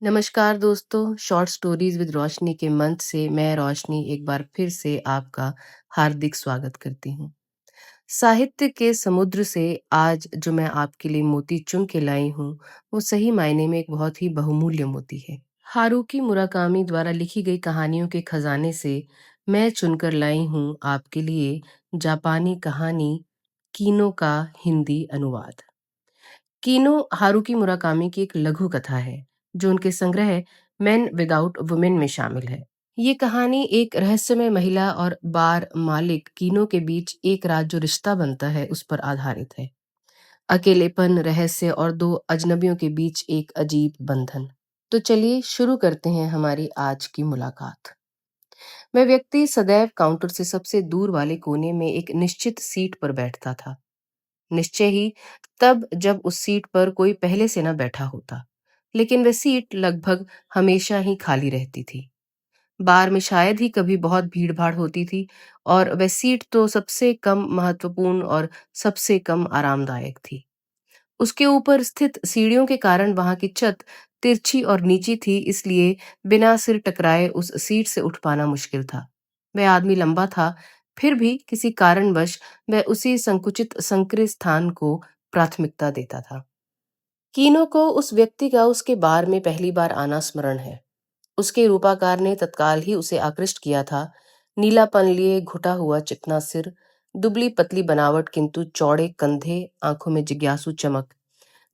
नमस्कार दोस्तों, short stories with रोशनी के मंच से मैं रोशनी एक बार फिर से आपका हार्दिक स्वागत करती हूँ। साहित्य के समुद्र से आज जो मैं आपके लिए मोती चुन के लाई हूँ, वो सही मायने में एक बहुत ही बहुमूल्य मोती है। हारुकी मुराकामी द्वारा लिखी गई कहानियों के खजाने से मैं चुनकर लाई हूँ आपके लिए जापानी कहानी कीनो का हिंदी अनुवाद। कीनो हारुकी मुराकामी की एक लघु कथा है जो उनके संग्रह मेन विदाउट वुमेन में शामिल है। ये कहानी एक रहस्यमय महिला और बार मालिक कीनो के बीच एक रात जो रिश्ता बनता है उस पर आधारित है। अकेलेपन, रहस्य और दो अजनबियों के बीच एक अजीब बंधन। तो चलिए शुरू करते हैं हमारी आज की मुलाकात। वह व्यक्ति सदैव काउंटर से सबसे दूर वाले कोने में एक निश्चित सीट पर बैठता था। निश्चय ही तब जब उस सीट पर कोई पहले से न बैठा होता, लेकिन वह सीट लगभग हमेशा ही खाली रहती थी। बार में शायद ही कभी बहुत भीड़-भाड़ होती थी और वह सीट तो सबसे कम महत्वपूर्ण और सबसे कम आरामदायक थी। उसके ऊपर स्थित सीढ़ियों के कारण वहां की छत तिरछी और नीची थी, इसलिए बिना सिर टकराए उस सीट से उठ पाना मुश्किल था। वह आदमी लंबा था, फिर भी किसी कारणवश वह उसी संकुचित संकरे स्थान को प्राथमिकता देता था। कीनो को उस व्यक्ति का उसके बार में पहली बार आना स्मरण है। उसके रूपाकार ने तत्काल ही उसे आकृष्ट किया था। नीलापन लिए घुटा हुआ चिकना सिर, दुबली पतली बनावट किंतु चौड़े कंधे, आंखों में जिज्ञासु चमक,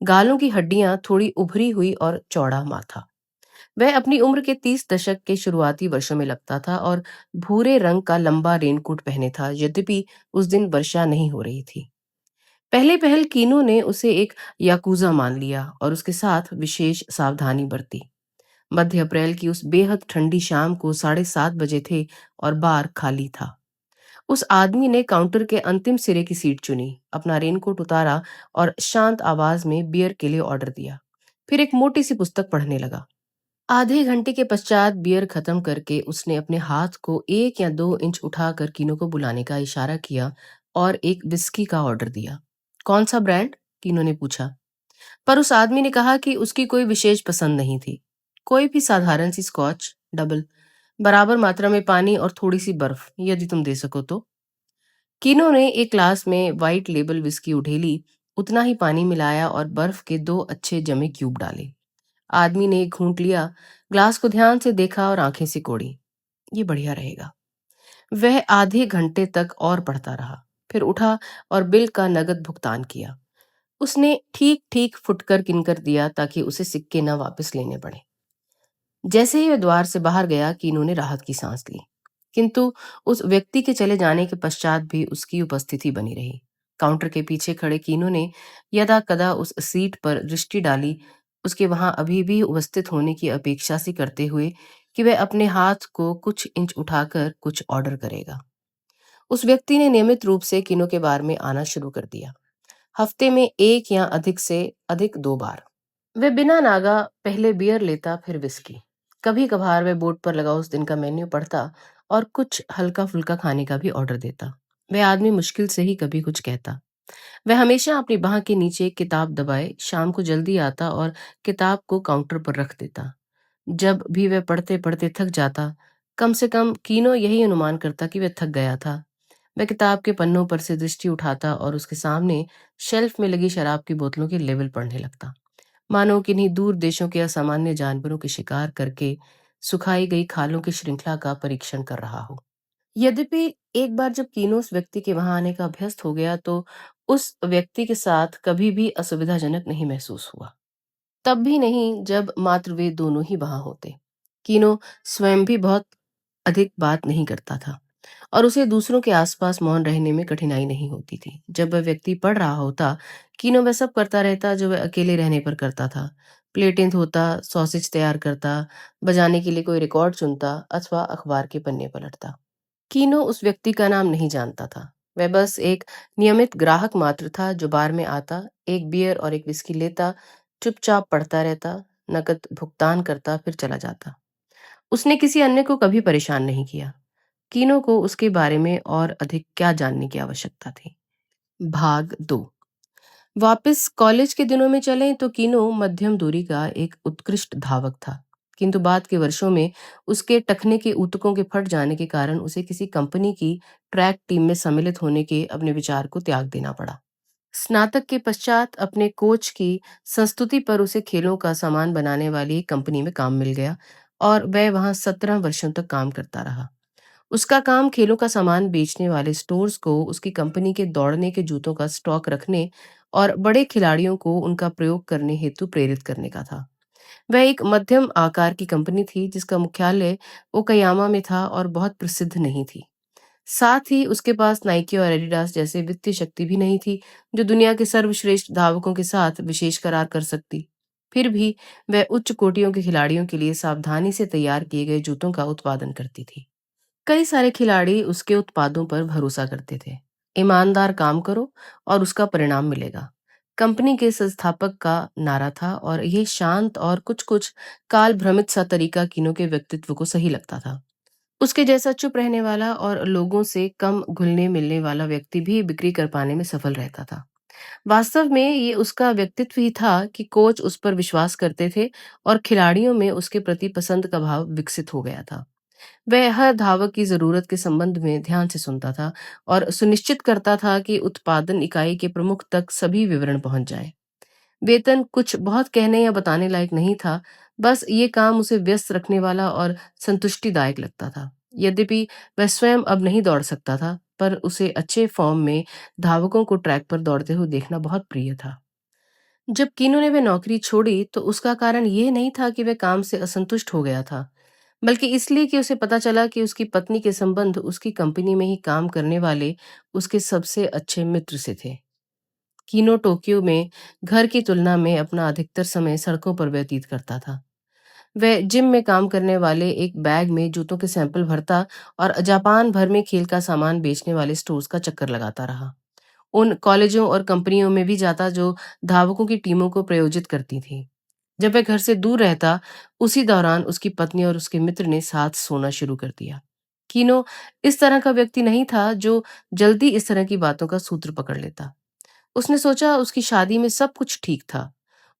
गालों की हड्डियां थोड़ी उभरी हुई और चौड़ा माथा। वह अपनी उम्र के 30 दशक के शुरुआती वर्षों में लगता था और भूरे रंग का लंबा रेनकोट पहने था, यद्यपि उस दिन वर्षा नहीं हो रही थी। पहले पहल कीनो ने उसे एक याकूजा मान लिया और उसके साथ विशेष सावधानी बरती। मध्य अप्रैल की उस बेहद ठंडी शाम को 7:30 बजे थे और बार खाली था। उस आदमी ने काउंटर के अंतिम सिरे की सीट चुनी, अपना रेनकोट उतारा और शांत आवाज में बियर के लिए ऑर्डर दिया। फिर एक मोटी सी पुस्तक पढ़ने लगा। आधे घंटे के पश्चात बियर खत्म करके उसने अपने हाथ को 1 या 2 इंच उठाकर कीनो को बुलाने का इशारा किया और एक विस्की का ऑर्डर दिया। कौन सा ब्रांड? कीनो ने पूछा। पर उस आदमी ने कहा कि उसकी कोई विशेष पसंद नहीं थी। कोई भी साधारण सी स्कॉच डबल, बराबर मात्रा में पानी और थोड़ी सी बर्फ, यदि तुम दे सको तो। कीनो ने एक ग्लास में व्हाइट लेबल विस्की उठेली, उतना ही पानी मिलाया और बर्फ के 2 अच्छे जमे क्यूब डाले। आदमी ने एक घूंट लिया, ग्लास को ध्यान से देखा और आंखें सिकोड़ी। ये बढ़िया रहेगा। वह आधे घंटे तक और पढ़ता रहा, फिर उठा और बिल का नगद भुगतान किया। उसने ठीक ठीक फुटकर किनकर दिया ताकि उसे सिक्के न वापस लेने पड़े। जैसे ही वह द्वार से बाहर गया, कीनू ने राहत की सांस ली। किंतु उस व्यक्ति के चले जाने के पश्चात भी उसकी उपस्थिति बनी रही। काउंटर के पीछे खड़े कीनू ने यदा कदा उस सीट पर दृष्टि डाली, उसके वहां अभी भी उपस्थित होने की अपेक्षा सी करते हुए कि वह अपने हाथ को कुछ इंच उठाकर कुछ ऑर्डर करेगा। उस व्यक्ति ने नियमित रूप से कीनो के बार में आना शुरू कर दिया, हफ्ते में एक या अधिक से अधिक 2 बार। वह बिना नागा पहले बियर लेता, फिर विस्की। कभी कभार वह बोर्ड पर लगा उस दिन का मेन्यू पढ़ता और कुछ हल्का फुल्का खाने का भी ऑर्डर देता। वह आदमी मुश्किल से ही कभी कुछ कहता। वह हमेशा अपनी बाह के नीचे एक किताब दबाए शाम को जल्दी आता और किताब को काउंटर पर रख देता। जब भी वह पढ़ते पढ़ते थक जाता, कम से कम कीनो यही अनुमान करता कि वह थक गया था। वह किताब के पन्नों पर से दृष्टि उठाता और उसके सामने शेल्फ में लगी शराब की बोतलों के लेबल पढ़ने लगता, मानो किन्हीं दूर देशों के असामान्य जानवरों के शिकार करके सुखाई गई खालों की श्रृंखला का परीक्षण कर रहा हो। यद्यपि एक बार जब कीनो उस व्यक्ति के वहां आने का अभ्यस्त हो गया, तो उस व्यक्ति के साथ कभी भी असुविधाजनक नहीं महसूस हुआ। तब भी नहीं जब मात्र वे दोनों ही वहां होते। कीनो स्वयं भी बहुत अधिक बात नहीं करता था और उसे दूसरों के आसपास मौन रहने में कठिनाई नहीं होती थी। जब वह व्यक्ति पढ़ रहा होता, कीनो वह सब करता रहता जो वह अकेले रहने पर करता था। प्लेटें धोता, सॉसेज तैयार करता, बजाने के लिए कोई रिकॉर्ड चुनता अथवा अखबार के पन्ने पलटता। कीनो उस व्यक्ति का नाम नहीं जानता था। वह बस एक नियमित ग्राहक मात्र था जो बार में आता, एक बियर और एक विस्की लेता, चुपचाप पढ़ता रहता, नकद भुगतान करता, फिर चला जाता। उसने किसी अन्य को कभी परेशान नहीं किया। कीनो को उसके बारे में और अधिक क्या जानने की आवश्यकता थी। भाग 2। वापस कॉलेज के दिनों में चलें तो कीनो मध्यम दूरी का एक उत्कृष्ट धावक था, किंतु बाद के वर्षों में उसके टखने के ऊतकों के फट जाने के कारण उसे किसी कंपनी की ट्रैक टीम में सम्मिलित होने के अपने विचार को त्याग देना पड़ा। स्नातक के पश्चात अपने कोच की संस्तुति पर उसे खेलों का सामान बनाने वाली एक कंपनी में काम मिल गया और वह वहां 17 वर्षों तक काम करता रहा। उसका काम खेलों का सामान बेचने वाले स्टोर्स को उसकी कंपनी के दौड़ने के जूतों का स्टॉक रखने और बड़े खिलाड़ियों को उनका प्रयोग करने हेतु प्रेरित करने का था। वह एक मध्यम आकार की कंपनी थी जिसका मुख्यालय ओकायामा में था और बहुत प्रसिद्ध नहीं थी। साथ ही उसके पास नाइकी और एडिडास जैसे वित्तीय शक्ति भी नहीं थी, जो दुनिया के सर्वश्रेष्ठ धावकों के साथ विशेष करार कर सकती। फिर भी वह उच्च कोटियों के खिलाड़ियों के लिए सावधानी से तैयार किए गए जूतों का उत्पादन करती थी। कई सारे खिलाड़ी उसके उत्पादों पर भरोसा करते थे। ईमानदार काम करो और उसका परिणाम मिलेगा, कंपनी के संस्थापक का नारा था, और यह शांत और कुछ कुछ काल भ्रमित सा तरीका कीनो के व्यक्तित्व को सही लगता था। उसके जैसा चुप रहने वाला और लोगों से कम घुलने मिलने वाला व्यक्ति भी बिक्री कर पाने में सफल रहता था। वास्तव में ये उसका व्यक्तित्व ही था कि कोच उस पर विश्वास करते थे और खिलाड़ियों में उसके प्रति पसंद का भाव विकसित हो गया था। वह हर धावक की जरूरत के संबंध में ध्यान से सुनता था और सुनिश्चित करता था कि उत्पादन इकाई के प्रमुख तक सभी विवरण पहुंच जाए। वेतन कुछ बहुत कहने या बताने लायक नहीं था, बस ये काम उसे व्यस्त रखने वाला और संतुष्टिदायक लगता था। यद्यपि वह स्वयं अब नहीं दौड़ सकता था, पर उसे अच्छे फॉर्म में धावकों को ट्रैक पर दौड़ते हुए देखना बहुत प्रिय था। जब कीनू ने वह नौकरी छोड़ी तो उसका कारण ये नहीं था कि वह काम से असंतुष्ट हो गया था, बल्कि इसलिए कि उसे पता चला कि उसकी पत्नी के संबंध उसकी कंपनी में ही काम करने वाले उसके सबसे अच्छे मित्र से थे। कीनो टोक्यो में घर की तुलना में अपना अधिकतर समय सड़कों पर व्यतीत करता था। वह जिम में काम करने वाले एक बैग में जूतों के सैंपल भरता और जापान भर में खेल का सामान बेचने वाले स्टोर्स का चक्कर लगाता रहा। उन कॉलेजों और कंपनियों में भी जाता जो धावकों की टीमों को प्रायोजित करती थी। जब वह घर से दूर रहता, उसी दौरान उसकी पत्नी और उसके मित्र ने साथ सोना शुरू कर दिया। कीनो इस तरह का व्यक्ति नहीं था जो जल्दी इस तरह की बातों का सूत्र पकड़ लेता। उसने सोचा उसकी शादी में सब कुछ ठीक था।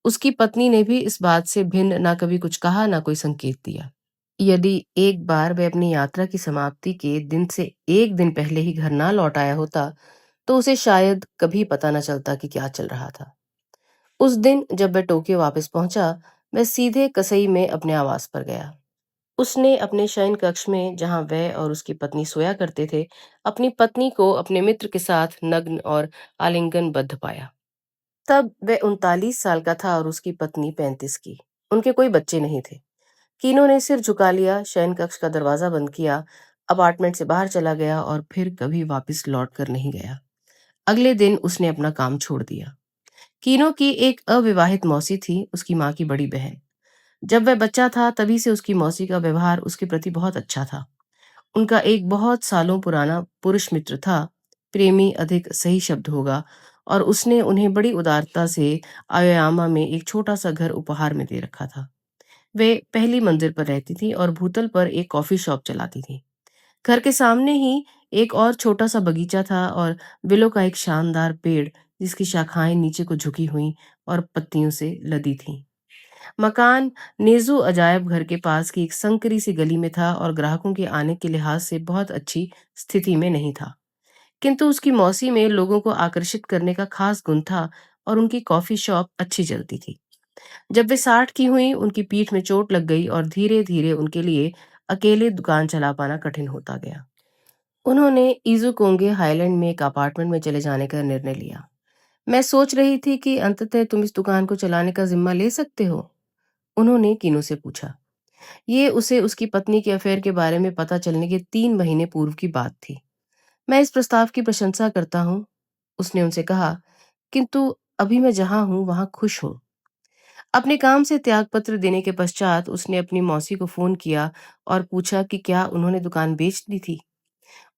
उसकी पत्नी ने भी इस बात से भिन्न ना कभी कुछ कहा, ना कोई संकेत दिया। यदि एक बार वह अपनी यात्रा की समाप्ति के दिन से एक दिन पहले ही घर ना लौट आया होता, तो उसे शायद कभी पता न चलता कि क्या चल रहा था। उस दिन जब वह टोक्यो वापस पहुंचा, वह सीधे कसई में अपने आवास पर गया। उसने अपने शयन कक्ष में, जहां वह और उसकी पत्नी सोया करते थे, अपनी पत्नी को अपने मित्र के साथ नग्न और आलिंगनबद्ध पाया। तब वह 39 साल का था और उसकी पत्नी 35 की। उनके कोई बच्चे नहीं थे। कीनो ने सिर झुका लिया, शयन कक्ष का दरवाजा बंद किया, अपार्टमेंट से बाहर चला गया और फिर कभी वापस लौट कर नहीं गया। अगले दिन उसने अपना काम छोड़ दिया। कीनो की एक अविवाहित मौसी थी, उसकी माँ की बड़ी बहन। जब वह बच्चा था तभी से उसकी मौसी का व्यवहार उसके प्रति बहुत अच्छा था। उनका एक बहुत सालों पुराना पुरुष मित्र था, प्रेमी अधिक सही शब्द होगा, और उसने उन्हें बड़ी उदारता से आयोयामा में एक छोटा सा घर उपहार में दे रखा था। वे पहली मंजिल पर रहती थी और भूतल पर एक कॉफी शॉप चलाती थी। घर के सामने ही एक और छोटा सा बगीचा था और विलो का एक शानदार पेड़, जिसकी शाखाएं नीचे को झुकी हुई और पत्तियों से लदी थीं। मकान नेजू अजायब घर के पास की एक संकरी सी गली में था और ग्राहकों के आने के लिहाज से बहुत अच्छी स्थिति में नहीं था, किंतु उसकी मौसी में लोगों को आकर्षित करने का खास गुण था और उनकी कॉफी शॉप अच्छी चलती थी। जब वे 60 की हुई, उनकी पीठ में चोट लग गई और धीरे धीरे उनके लिए अकेले दुकान चला पाना कठिन होता गया। उन्होंने इजुकोंगे हाईलैंड में एक अपार्टमेंट में चले जाने का निर्णय लिया। मैं सोच रही थी कि अंततः तुम इस दुकान को चलाने का जिम्मा ले सकते हो, उन्होंने कीनो से पूछा। ये उसे उसकी पत्नी के अफेयर के बारे में पता चलने के 3 महीने पूर्व की बात थी। मैं इस प्रस्ताव की प्रशंसा करता हूँ, उसने उनसे कहा, किंतु अभी मैं जहाँ हूँ वहाँ खुश हूँ। अपने काम से त्यागपत्र देने के पश्चात उसने अपनी मौसी को फोन किया और पूछा कि क्या उन्होंने दुकान बेच दी थी।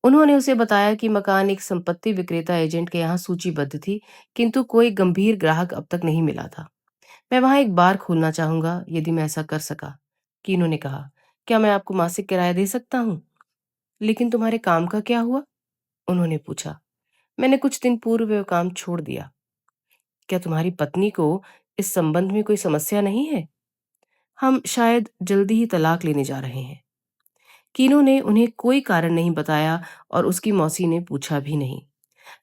उन्होंने उसे बताया कि मकान एक संपत्ति विक्रेता एजेंट के यहाँ सूचीबद्ध थी, किंतु कोई गंभीर ग्राहक अब तक नहीं मिला था। मैं वहां एक बार खोलना चाहूंगा यदि मैं ऐसा कर सका, कीनो ने कहा। क्या मैं आपको मासिक किराया दे सकता हूँ? लेकिन तुम्हारे काम का क्या हुआ? उन्होंने पूछा। मैंने कुछ दिन पूर्व वह काम छोड़ दिया। क्या तुम्हारी पत्नी को इस संबंध में कोई समस्या नहीं है? हम शायद जल्दी ही तलाक लेने जा रहे हैं। कीनो ने उन्हें कोई कारण नहीं बताया और उसकी मौसी ने पूछा भी नहीं।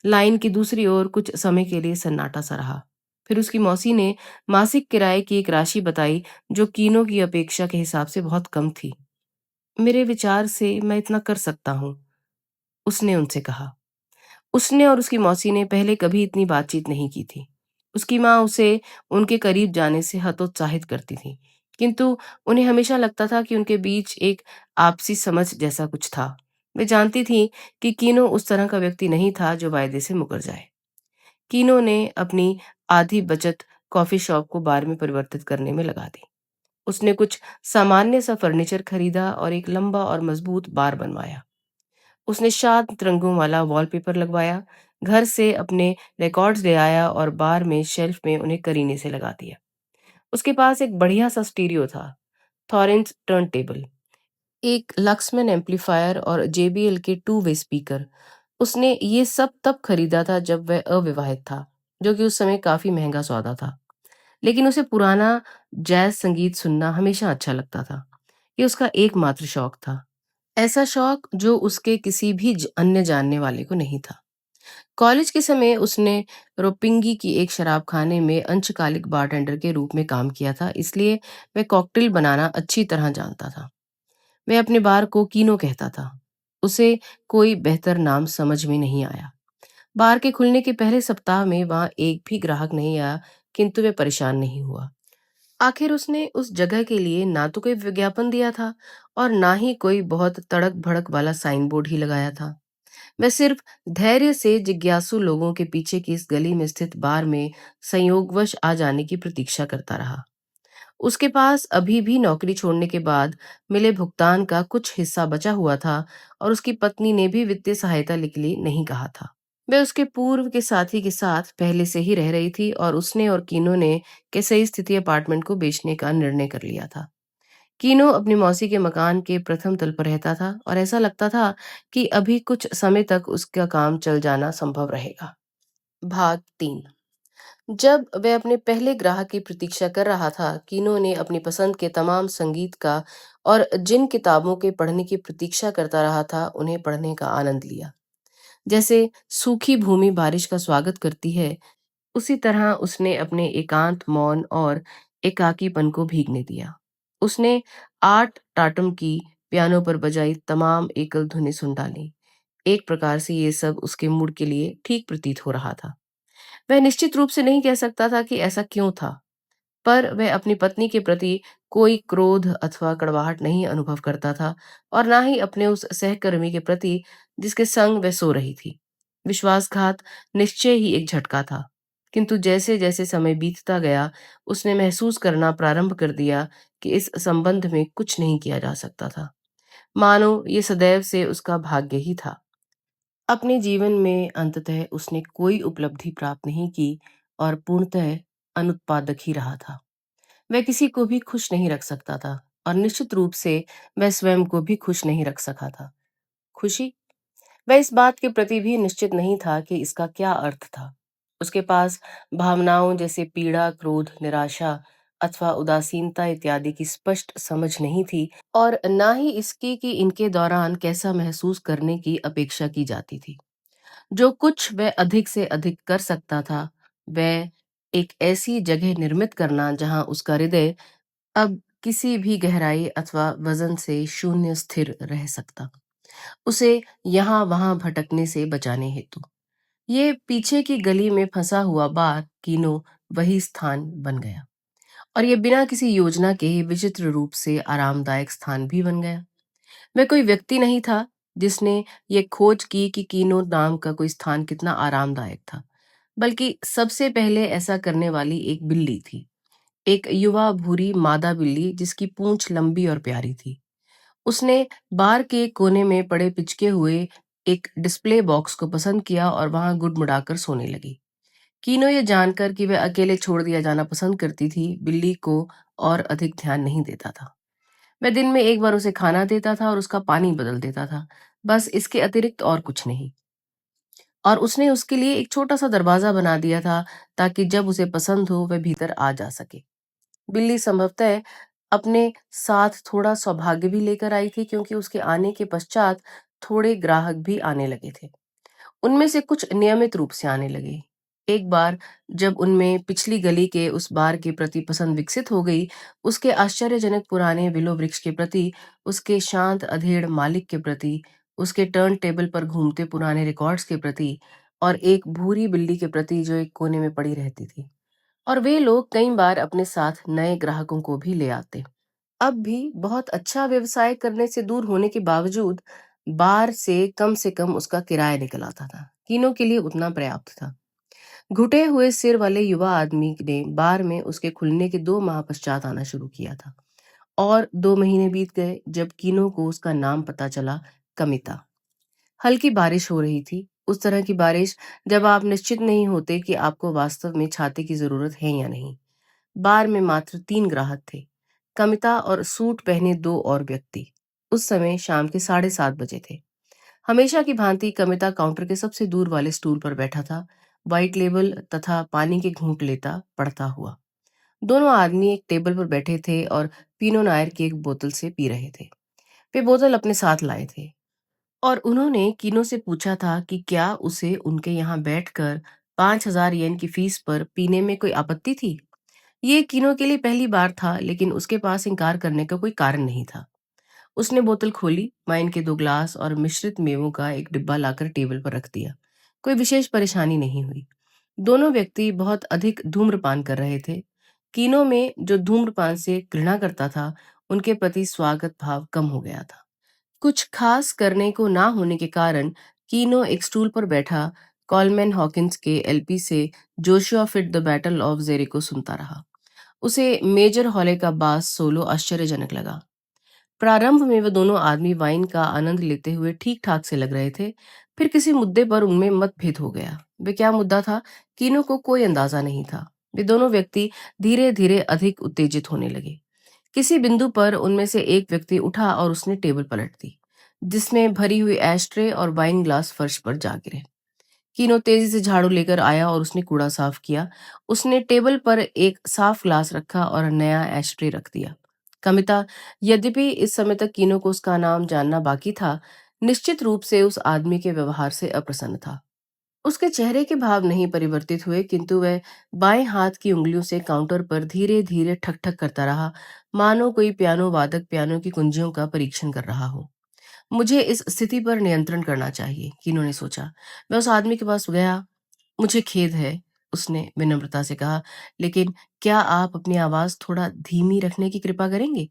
लाइन की दूसरी ओर कुछ समय के लिए सन्नाटा सा रहा। फिर उसकी मौसी ने मासिक किराए की एक राशि बताई जो कीनो की अपेक्षा के हिसाब से बहुत कम थी। मेरे विचार से मैं इतना कर सकता हूँ, उसने उनसे कहा। उसने और उसकी मौसी ने पहले कभी इतनी बातचीत नहीं की थी। उसकी माँ उसे उनके करीब जाने से हतोत्साहित करती थी, किंतु उन्हें हमेशा लगता था कि उनके बीच एक आपसी समझ जैसा कुछ था। वे जानती थीं कि कीनो उस तरह का व्यक्ति नहीं था जो वायदे से मुकर जाए। कीनो ने अपनी आधी बचत कॉफी शॉप को बार में परिवर्तित करने में लगा दी। उसने कुछ सामान्य सा फर्नीचर खरीदा और एक लंबा और मजबूत बार बनवाया। उसने शांत रंगों वाला वॉलपेपर लगवाया, घर से अपने रिकॉर्ड्स ले आया और बार में शेल्फ में उन्हें करीने से लगा दिया। उसके पास एक बढ़िया सा स्टीरियो था, थॉरेंस टर्न टेबल, एक लक्समैन एम्पलीफायर और जेबीएल के टू वे स्पीकर। उसने ये सब तब खरीदा था जब वह अविवाहित था, जो कि उस समय काफी महंगा सौदा था। लेकिन उसे पुराना जैज संगीत सुनना हमेशा अच्छा लगता था। ये उसका एकमात्र शौक था। ऐसा शौक जो उसके किसी भी अन्य जानने वाले को नहीं था। कॉलेज के समय उसने रोपिंगी की एक शराबखाने में अंशकालिक बारटेंडर के रूप में काम किया था, इसलिए वह कॉकटेल बनाना अच्छी तरह जानता था। वह अपने बार को कीनो कहता था। उसे कोई बेहतर नाम समझ में नहीं आया। बार के खुलने के पहले सप्ताह में वहां एक भी ग्राहक नहीं आया, किंतु वह परेशान नहीं हुआ। आखिर उसने उस जगह के लिए ना तो कोई विज्ञापन दिया था और ना ही कोई बहुत तड़क भड़क वाला साइन बोर्ड ही लगाया था। वह सिर्फ धैर्य से जिज्ञासु लोगों के पीछे की इस गली में स्थित बार में संयोगवश आ जाने की प्रतीक्षा करता रहा। उसके पास अभी भी नौकरी छोड़ने के बाद मिले भुगतान का कुछ हिस्सा बचा हुआ था और उसकी पत्नी ने भी वित्तीय सहायता के लिए नहीं कहा था। वह उसके पूर्व के साथी के साथ पहले से ही रह रही थी और उसने और कीनो ने केसई स्थिति अपार्टमेंट को बेचने का निर्णय कर लिया था। कीनो अपनी मौसी के मकान के प्रथम तल पर रहता था और ऐसा लगता था कि अभी कुछ समय तक उसका काम चल जाना संभव रहेगा। भाग 3। जब वह अपने पहले ग्राहक की प्रतीक्षा कर रहा था, कीनो ने अपनी पसंद के तमाम संगीत का और जिन किताबों के पढ़ने की प्रतीक्षा करता रहा था, उन्हें पढ़ने का आनंद लिया। जैसे सूखी भूमि बारिश का स्वागत करती है, उसी तरह उसने अपने एकांत मौन और एकाकीपन को भीगने दिया। उसने 8 टाटम की पियानो पर बजाई तमाम एकल धुनें सुन डाली। एक प्रकार से ये सब उसके मूड के लिए ठीक प्रतीत हो रहा था। वह निश्चित रूप से नहीं कह सकता था कि ऐसा क्यों था, पर वह अपनी पत्नी के प्रति कोई क्रोध अथवा कड़वाहट नहीं अनुभव करता था और ना ही अपने उस सहकर्मी के प्रति जिसके संग वह सो रही थी। विश्वासघात निश्चय ही एक झटका था, किंतु जैसे जैसे समय बीतता गया, उसने महसूस करना प्रारंभ कर दिया कि इस संबंध में कुछ नहीं किया जा सकता था, मानो ये सदैव से उसका भाग्य ही था। अपने जीवन में अंततः उसने कोई उपलब्धि प्राप्त नहीं की और पूर्णतः अनुत्पादक ही रहा था। वह किसी को भी खुश नहीं रख सकता था और निश्चित रूप से वह स्वयं को भी खुश नहीं रख सका था। खुशी? वह इस बात के प्रति भी निश्चित नहीं था कि इसका क्या अर्थ था। उसके पास भावनाओं जैसे पीड़ा, क्रोध, निराशा अथवा उदासीनता इत्यादि की स्पष्ट समझ नहीं थी और ना ही इसकी कि इनके दौरान कैसा महसूस करने की अपेक्षा की जाती थी। जो कुछ वह अधिक से अधिक कर सकता था, वह एक ऐसी जगह निर्मित करना जहां उसका हृदय अब किसी भी गहराई अथवा वजन से शून्य स्थिर रह सकता, उसे यहाँ वहां भटकने से बचाने हेतु। ये पीछे की गली में फंसा हुआ बार कीनो वही स्थान बन गया और ये बिना किसी योजना के विचित्र रूप से आरामदायक स्थान भी बन गया। वह कोई व्यक्ति नहीं था जिसने ये खोज की कि कीनो नाम का कोई स्थान कितना आरामदायक था, बल्कि सबसे पहले ऐसा करने वाली एक बिल्ली थी, एक युवा भूरी मादा बिल्ली जिसकी पूंछ लंबी और प्यारी थी। उसने बार के कोने में पड़े पिचके हुए एक डिस्प्ले बॉक्स को पसंद किया और वहां गुडमुड़ाकर सोने लगी। कीनो ये जानकर कि वह अकेले छोड़ दिया जाना पसंद करती थी, बिल्ली को और अधिक ध्यान नहीं देता था। मैं दिन में एक बार उसे खाना देता था और उसका पानी बदल देता था, बस इसके अतिरिक्त और कुछ नहीं। और उसने उसके लिए एक छोटा-सा दरवाज़ा बना दिया था ताकि जब उसे पसंद हो वह भीतर आ जा सके। बिल्ली संभवतः अपने साथ थोड़ा सौभाग्य भी लेकर आई थी क्योंकि उसके आने के पश्चात थोड़े ग्राहक भी आने लगे थे। उनमें से कुछ नियमित रूप से आने लगे। एक बार जब उनमें पिछली गली के उस बार के प्रति पसंद विकसित हो गई, उसके आश्चर्यजनक पुराने विलो वृक्ष के प्रति, उसके शांत अधेड़ मालिक के प्रति, उसके टर्न टेबल पर घूमते पुराने रिकॉर्ड्स के प्रति और एक भूरी बिल्ली के प्रति जो एक कोने में पड़ी रहती थी। और वे लोग कई बार अपने साथ नए ग्राहकों को भी ले आते। अब भी बहुत अच्छा व्यवसाय करने से दूर होने के बावजूद बार से कम उसका किराया निकल आता था। तीनों के लिए उतना पर्याप्त था। घुटे हुए सिर वाले युवा आदमी ने बार में उसके खुलने के 2 माह पश्चात आना शुरू किया था और 2 महीने बीत गए जब कीनो को उसका नाम पता चला, कमिता। हल्की बारिश हो रही थी, उस तरह की बारिश जब आप निश्चित नहीं होते कि आपको वास्तव में छाते की जरूरत है या नहीं। बार में मात्र 3 ग्राहक थे, कमिता और सूट पहने 2 और व्यक्ति। उस समय शाम के 7:30 बजे थे। हमेशा की भांति कमिता काउंटर के सबसे दूर वाले स्टूल पर बैठा था, व्हाइट लेबल तथा पानी के घूंट लेता पड़ता हुआ। दोनों आदमी एक टेबल पर बैठे थे और पीनो नायर की एक बोतल से पी रहे थे। वे बोतल अपने साथ लाए थे और उन्होंने कीनो से पूछा था कि क्या उसे उनके यहाँ बैठकर 5,000 येन की फीस पर पीने में कोई आपत्ति थी। ये कीनो के लिए पहली बार था, लेकिन उसके पास इनकार करने का कोई कारण नहीं था। उसने बोतल खोली, वाइन के 2 ग्लास और मिश्रित मेवों का एक डिब्बा लाकर टेबल पर रख दिया। कोई विशेष परेशानी नहीं हुई। दोनों व्यक्ति बहुत अधिक धूम्रपान कर रहे थे। कीनो में जो धूम्रपान से घृणा करता था, उनके प्रति स्वागत भाव कम हो गया था। कुछ खास करने को ना होने के कारण कीनो एक स्टूल पर बैठा कॉलमैन हॉकिंस के एलपी से Joshua fit the battle of Jericho सुनता रहा। उसे मेजर हॉले का बास सोलो आश्चर्यजनक लगा। प्रारंभ में वे दोनों आदमी वाइन का आनंद लेते हुए ठीक ठाक से लग रहे थे। फिर किसी मुद्दे पर उनमें मतभेद हो गया। वे क्या मुद्दा था, कीनो को कोई अंदाजा नहीं था। वे दोनों व्यक्ति धीरे धीरे अधिक उत्तेजित होने लगे। किसी बिंदु पर उनमें से एक व्यक्ति उठा और उसने टेबल पलट दी, जिसमें भरी हुई एस्ट्रे और वाइन ग्लास फर्श पर जा गिरे। कीनो तेजी से झाड़ू लेकर आया और उसने कूड़ा साफ किया। उसने टेबल पर एक साफ ग्लास रखा और नया एस्ट्रे रख दिया। कमिता, यद्यपि इस समय तक कीनो को उसका नाम जानना बाकी था, निश्चित रूप से उस आदमी के व्यवहार से अप्रसन्न था। उसके चेहरे के भाव नहीं परिवर्तित हुए, किंतु वह बाएं हाथ की उंगलियों से काउंटर पर धीरे धीरे ठक ठक करता रहा, मानो कोई पियानो वादक पियानो की कुंजियों का परीक्षण कर रहा हो। मुझे इस स्थिति पर नियंत्रण करना चाहिए, कीनो ने सोचा। वह उस आदमी के पास गया। मुझे खेद है, उसने विनम्रता से कहा, लेकिन क्या आप अपनी आवाज थोड़ा धीमी रखने की कृपा करेंगे।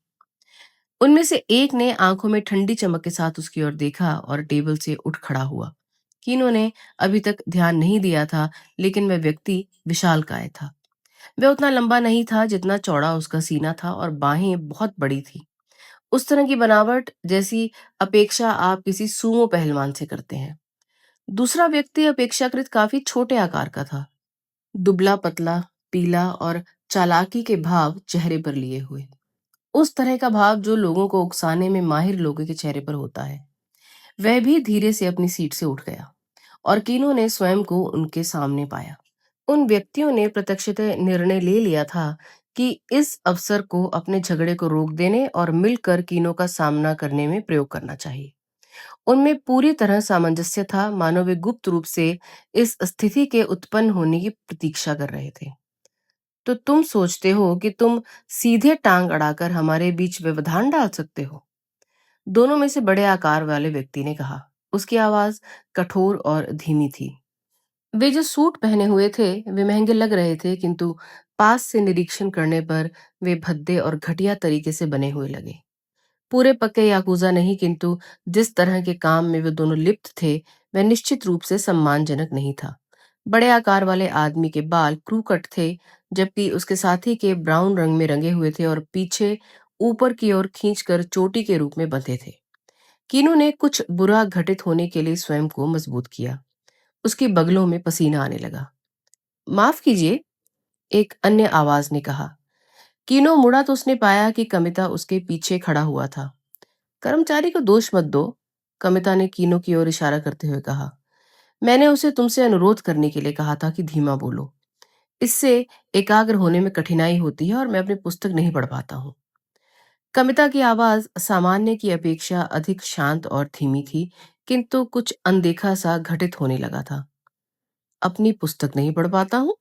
उनमें से एक ने आंखों में ठंडी चमक के साथ उसकी ओर देखा और टेबल से उठ खड़ा हुआ। कीनो ने अभी तक ध्यान नहीं दिया था, लेकिन वह व्यक्ति विशालकाय था। वह उतना लंबा नहीं था जितना चौड़ा उसका सीना था और बाहें बहुत बड़ी थी। उस तरह की बनावट जैसी अपेक्षा आप किसी सूमो पहलवान से करते हैं। दूसरा व्यक्ति अपेक्षाकृत काफी छोटे आकार का था, दुबला पतला, पीला और चालाकी के भाव चेहरे पर लिए हुए। उस तरह का भाव जो लोगों को उकसाने में माहिर लोगों के चेहरे पर होता है। वह भी धीरे से अपनी सीट से उठ गया और कीनो ने स्वयं को उनके सामने पाया। उन व्यक्तियों ने प्रत्यक्षतः निर्णय ले लिया था कि इस अवसर को अपने झगड़े को रोक देने और मिलकर कीनो का सामना करने में प्रयोग करना चाहिए। उनमें पूरी तरह सामंजस्य था, मानो वे गुप्त रूप से इस स्थिति के उत्पन्न होने की प्रतीक्षा कर रहे थे। तो तुम सोचते हो कि तुम सीधे टांग अड़ाकर हमारे बीच व्यवधान डाल सकते हो? दोनों में से बड़े आकार वाले व्यक्ति ने कहा। उसकी आवाज कठोर और धीमी थी। वे जो सूट पहने हुए थे, वे महंगे लग रहे थे, किंतु पास से निरीक्षण करने पर वे भद्दे और घटिया तरीके से बने हुए लगे। पूरे पक्के याकूजा नहीं, किंतु जिस तरह के काम में वे दोनों लिप्त थे, वह निश्चित रूप से सम्मानजनक नहीं था। बड़े आकार वाले आदमी के बाल क्रू कट थे, जबकि उसके साथी के ब्राउन रंग में रंगे हुए थे और पीछे ऊपर की ओर खींचकर चोटी के रूप में बंधे थे। कीनू ने कुछ बुरा घटित होने के लिए स्वयं को मजबूत किया। उसकी बगलों में पसीना आने लगा। माफ कीजिए, एक अन्य आवाज ने कहा। कीनो मुड़ा तो उसने पाया कि कमिता उसके पीछे खड़ा हुआ था। कर्मचारी को दोष मत दो, कमिता ने कीनो की ओर इशारा करते हुए कहा। मैंने उसे तुमसे अनुरोध करने के लिए कहा था कि धीमा बोलो। इससे एकाग्र होने में कठिनाई होती है और मैं अपनी पुस्तक नहीं पढ़ पाता हूँ। कविता की आवाज सामान्य की अपेक्षा अधिक शांत और धीमी थी, किंतु कुछ अनदेखा सा घटित होने लगा था। अपनी पुस्तक नहीं पढ़ पाता हूँ?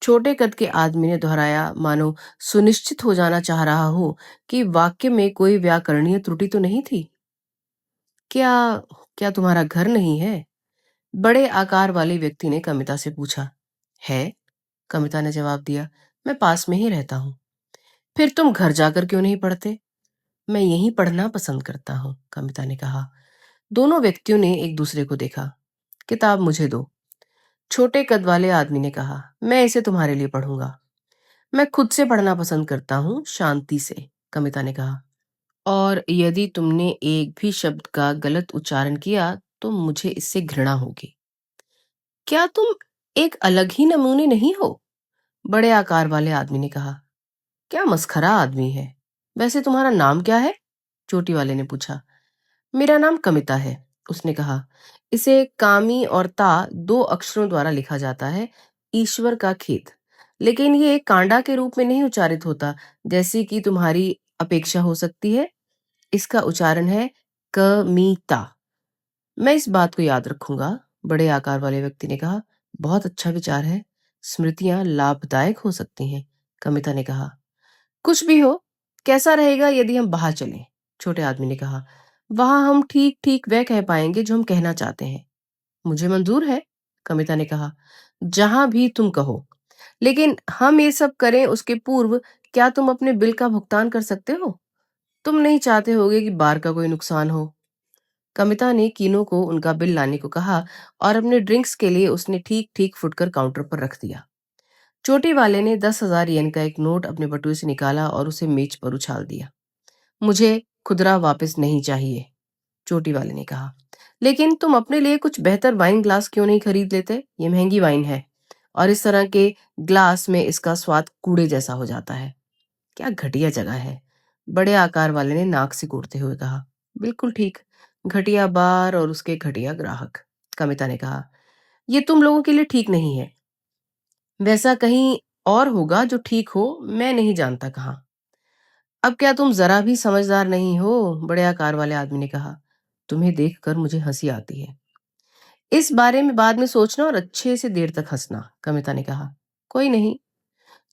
छोटे कद के आदमी ने दोहराया, मानो सुनिश्चित हो जाना चाह रहा हो कि वाक्य में कोई व्याकरणीय त्रुटि तो नहीं थी। क्या क्या तुम्हारा घर नहीं है? बड़े आकार वाले व्यक्ति ने कविता से पूछा। है, कविता ने जवाब दिया। मैं पास में ही रहता हूँ। फिर तुम घर जाकर क्यों नहीं पढ़ते? मैं यहीं पढ़ना पसंद करता हूँ, कविता ने कहा। दोनों व्यक्तियों ने एक दूसरे को देखा। किताब मुझे दो, छोटे कद वाले आदमी ने कहा। मैं इसे तुम्हारे लिए पढ़ूंगा। मैं खुद से पढ़ना पसंद करता हूँ, शांति से, कविता ने कहा। और यदि तुमने एक भी शब्द का गलत उच्चारण किया तो मुझे इससे घृणा होगी। क्या तुम एक अलग ही नमूने नहीं हो? बड़े आकार वाले आदमी ने कहा। क्या मस्खरा आदमी है। वैसे तुम्हारा नाम क्या है? चोटी वाले ने पूछा। मेरा नाम कमिता है, उसने कहा। इसे कामी और ता दो अक्षरों द्वारा लिखा जाता है, ईश्वर का खेत। लेकिन ये कांडा के रूप में नहीं उच्चारित होता, जैसी कि तुम्हारी अपेक्षा हो सकती है। इसका उच्चारण है कमीता। मैं इस बात को याद रखूंगा, बड़े आकार वाले व्यक्ति ने कहा। बहुत अच्छा विचार है। स्मृतियां लाभदायक हो सकती हैं, कमिता ने कहा। कुछ भी हो, कैसा रहेगा यदि हम बाहर चलें? छोटे आदमी ने कहा। वहां हम ठीक ठीक वह कह पाएंगे जो हम कहना चाहते हैं। मुझे मंजूर है, कमिता ने कहा। जहां भी तुम कहो। लेकिन हम ये सब करें उसके पूर्व क्या तुम अपने बिल का भुगतान कर सकते हो? तुम नहीं चाहते होगे कि बार का कोई नुकसान हो। कमिता ने कीनो को उनका बिल लाने को कहा और अपने ड्रिंक्स के लिए उसने ठीक ठीक फुटकर काउंटर पर रख दिया। चोटी वाले ने 10,000 येन का एक नोट अपने बटुए से निकाला और उसे मेज पर उछाल दिया। मुझे खुदरा वापस नहीं चाहिए, चोटी वाले ने कहा। लेकिन तुम अपने लिए कुछ बेहतर वाइन ग्लास क्यों नहीं खरीद लेते? ये महंगी वाइन है और इस तरह के ग्लास में इसका स्वाद कूड़े जैसा हो जाता है। क्या घटिया जगह है, बड़े आकार वाले ने नाक सिकोड़ते हुए कहा। बिल्कुल ठीक, घटिया बार और उसके घटिया ग्राहक, कविता ने कहा। ये तुम लोगों के लिए ठीक नहीं है। वैसा कहीं और होगा जो ठीक हो, मैं नहीं जानता कहाँ। अब क्या तुम जरा भी समझदार नहीं हो? बड़े आकार वाले आदमी ने कहा। तुम्हें देखकर मुझे हंसी आती है। इस बारे में बाद में सोचना और अच्छे से देर तक हंसना, कविता ने कहा। कोई नहीं,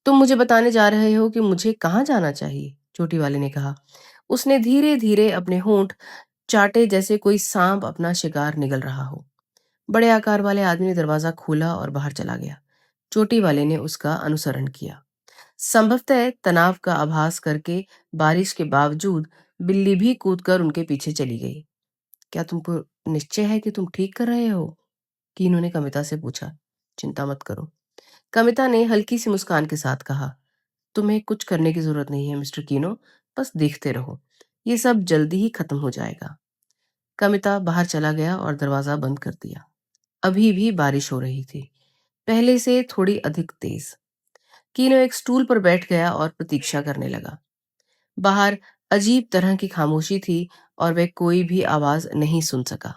तुम मुझे बताने जा रहे हो कि मुझे कहाँ जाना चाहिए? चोटी वाले ने कहा। उसने धीरे धीरे अपने होंठ चाटे जैसे कोई सांप अपना शिकार निगल रहा हो। बड़े आकार वाले आदमी ने दरवाजा खोला और बाहर चला गया। चोटी वाले ने उसका अनुसरण किया। संभवतः तनाव का आभास करके बारिश के बावजूद बिल्ली भी कूदकर उनके पीछे चली गई। क्या तुमको निश्चय है कि तुम ठीक कर रहे हो? कीनू ने कविता से पूछा। चिंता मत करो, कविता ने हल्की सी मुस्कान के साथ कहा। तुम्हें कुछ करने की जरूरत नहीं है मिस्टर कीनो, बस देखते रहो, ये सब जल्दी ही खत्म हो जाएगा। कविता बाहर चला गया और दरवाजा बंद कर दिया। अभी भी बारिश हो रही थी, पहले से थोड़ी अधिक तेज। कीनो एक स्टूल पर बैठ गया और प्रतीक्षा करने लगा। बाहर अजीब तरह की खामोशी थी और वह कोई भी आवाज नहीं सुन सका।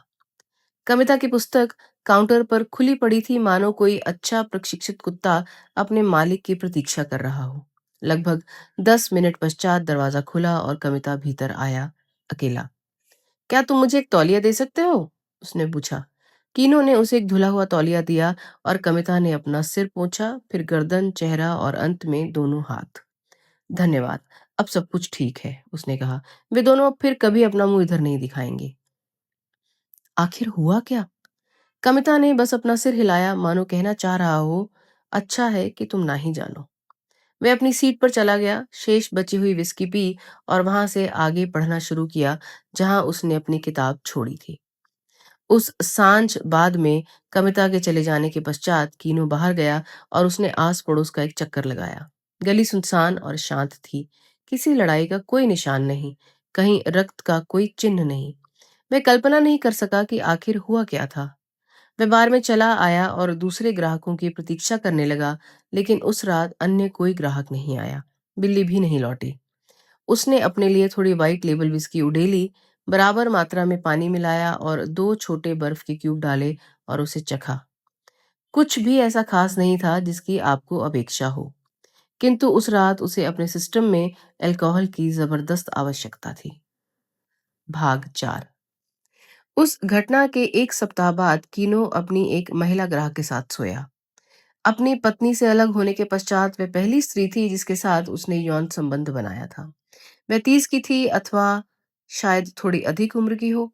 कविता की पुस्तक काउंटर पर खुली पड़ी थी, मानो कोई अच्छा प्रशिक्षित कुत्ता अपने मालिक की प्रतीक्षा कर रहा हो। लगभग 10 मिनट पश्चात दरवाजा खुला और कविता भीतर आया, अकेला। क्या तुम मुझे एक तौलिया दे सकते हो? उसने पूछा। कीनो ने उसे एक धुला हुआ तौलिया दिया और कविता ने अपना सिर पोंछा, फिर गर्दन, चेहरा और अंत में दोनों हाथ। धन्यवाद, अब सब कुछ ठीक है, उसने कहा। वे दोनों अब फिर कभी अपना मुंह इधर नहीं दिखाएंगे। आखिर हुआ क्या? कविता ने बस अपना सिर हिलाया, मानो कहना चाह रहा हो, अच्छा है कि तुम ना ही जानो। वह अपनी सीट पर चला गया, शेष बची हुई विस्की पी और वहां से आगे पढ़ना शुरू किया जहां उसने अपनी किताब छोड़ी थी। उस सांझ बाद में कविता के चले जाने के पश्चात कीनू बाहर गया और उसने आस पड़ोस का एक चक्कर लगाया। गली सुनसान और शांत थी, किसी लड़ाई का कोई निशान नहीं, कहीं रक्त का कोई चिन्ह नहीं। वह कल्पना नहीं कर सका कि आखिर हुआ क्या था। वह बार में चला आया और दूसरे ग्राहकों की प्रतीक्षा करने लगा, लेकिन उस रात अन्य कोई ग्राहक नहीं आया। बिल्ली भी नहीं लौटी। उसने अपने लिए थोड़ी व्हाइट लेबल विस्की उड़ेली, बराबर मात्रा में पानी मिलाया और 2 छोटे बर्फ के क्यूब डाले और उसे चखा। कुछ भी ऐसा खास नहीं था जिसकी आपको अपेक्षा हो, किंतु उस रात उसे अपने सिस्टम में अल्कोहल की जबरदस्त आवश्यकता थी। भाग 4। उस घटना के 1 सप्ताह बाद कीनो अपनी एक महिला ग्राहक के साथ सोया। अपनी पत्नी से अलग होने के पश्चात वह पहली स्त्री थी जिसके साथ उसने यौन संबंध बनाया था। वह 30 की थी अथवा शायद थोड़ी अधिक उम्र की हो।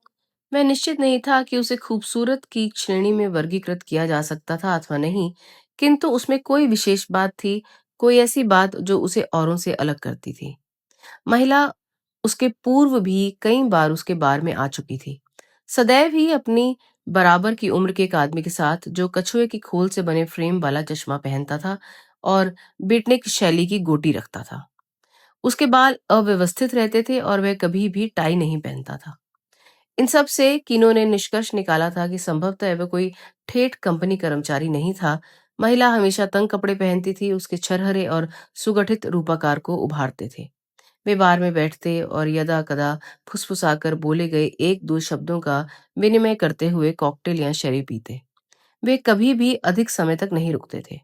वह निश्चित नहीं था कि उसे खूबसूरत की श्रेणी में वर्गीकृत किया जा सकता था अथवा नहीं, किंतु उसमें कोई विशेष बात थी, कोई ऐसी बात जो उसे औरों से अलग करती थी। महिला उसके पूर्व भी कई बार उसके बार में आ चुकी थी, सदैव ही अपनी बराबर की उम्र के एक आदमी के साथ जो कछुए की खोल से बने फ्रेम वाला चश्मा पहनता था और बीटनिक शैली की गोटी रखता था। उसके बाल अव्यवस्थित रहते थे और वह कभी भी टाई नहीं पहनता था। इन सब से किनो ने निष्कर्ष निकाला था कि संभवतः वह कोई ठेठ कंपनी कर्मचारी नहीं था। महिला हमेशा तंग कपड़े पहनती थी, उसके छरहरे और सुगठित रूपाकार को उभारते थे। वे बार में बैठते और यदा कदा फुसफुसाकर बोले गए एक दो शब्दों का विनिमय करते हुए कॉकटेल या शरी पीते। वे कभी भी अधिक समय तक नहीं रुकते थे।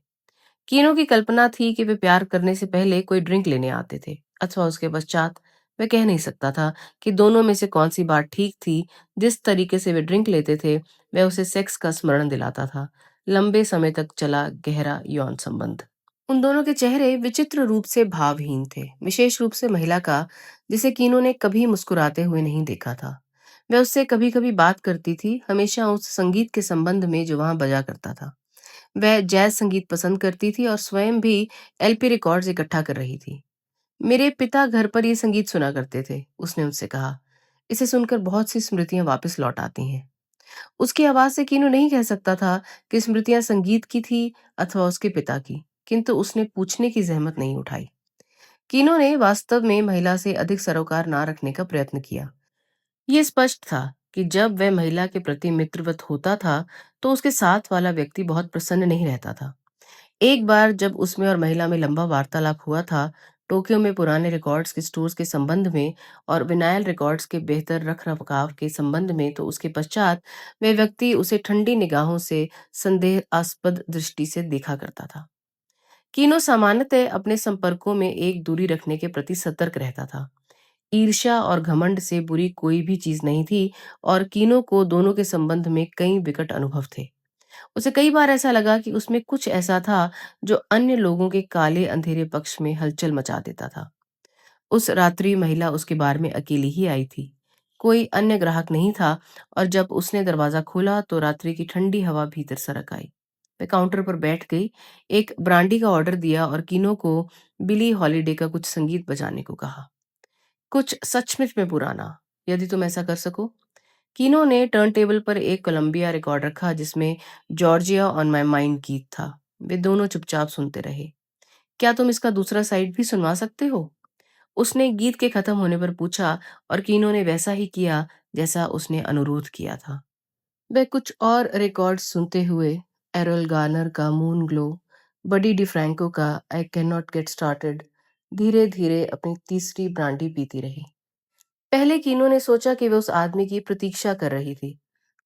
कीनो की कल्पना थी कि वे प्यार करने से पहले कोई ड्रिंक लेने आते थे अथवा उसके पश्चात। वह कह नहीं सकता था कि दोनों में से कौन सी बात ठीक थी। जिस तरीके से वे ड्रिंक लेते थे वह उसे सेक्स का स्मरण दिलाता था, लंबे समय तक चला गहरा यौन संबंध। उन दोनों के चेहरे विचित्र रूप से भावहीन थे, विशेष रूप से महिला का, जिसे कीनो ने कभी मुस्कुराते हुए नहीं देखा था। वह उससे कभी कभी बात करती थी, हमेशा उस संगीत के संबंध में जो वहां बजा करता था। वह जैज संगीत पसंद करती थी और स्वयं भी एलपी रिकॉर्ड्स इकट्ठा कर रही थी। मेरे पिता घर पर ये संगीत सुना करते थे, उसने मुझसे कहा। इसे सुनकर बहुत सी स्मृतियां वापस लौट आती हैं। उसकी आवाज से कीनू नहीं कह सकता था कि स्मृतियां संगीत की थी अथवा उसके पिता की, किंतु उसने पूछने की जहमत नहीं उठाई। कीनो ने वास्तव में महिला से अधिक सरोकार ना रखने का प्रयत्न किया। ये स्पष्ट था कि जब वह महिला के प्रति मित्रवत होता था तो उसके साथ वाला व्यक्ति बहुत प्रसन्न नहीं रहता था। एक बार जब उसमें और महिला में लंबा वार्तालाप हुआ था, टोक्यो में पुराने रिकॉर्ड्स के स्टोर्स के संबंध में और विनाइल रिकॉर्ड्स के बेहतर रख रखाव के संबंध में, तो उसके पश्चात वह व्यक्ति उसे ठंडी निगाहों से संदेहास्पद दृष्टि से देखा करता था। कीनो सामान्यतः अपने संपर्कों में एक दूरी रखने के प्रति सतर्क रहता था। ईर्ष्या और घमंड से बुरी कोई भी चीज नहीं थी और कीनो को दोनों के संबंध में कई विकट अनुभव थे। उसे कई बार ऐसा लगा कि उसमें कुछ ऐसा था जो अन्य लोगों के काले अंधेरे पक्ष में हलचल मचा देता था। उस रात्रि महिला उसके बार में अकेली ही आई थी। कोई अन्य ग्राहक नहीं था और जब उसने दरवाजा खोला तो रात्रि की ठंडी हवा भीतर सरक आई। वह काउंटर पर बैठ गई, एक ब्रांडी का ऑर्डर दिया और कीनो को बिली हॉलिडे का कुछ संगीत बजाने को कहा। कुछ सचमुच में पुराना, यदि तुम ऐसा कर सको। कीनो ने टर्न टेबल पर एक कोलंबिया रिकॉर्ड रखा जिसमें जॉर्जिया ऑन माई माइंड गीत था। वे दोनों चुपचाप सुनते रहे। क्या तुम इसका दूसरा साइड भी सुनवा सकते हो? उसने गीत के खत्म होने पर पूछा और कीनो ने वैसा ही किया जैसा उसने अनुरोध किया था। वह कुछ और रिकॉर्ड सुनते हुए एरोल गार्नर का मून ग्लो, बडी डिफ्रैंको का I can not get started, धीरे धीरे अपनी तीसरी ब्रांडी पीती रही। पहले कीनो ने सोचा कि वह उस आदमी की प्रतीक्षा कर रही थी,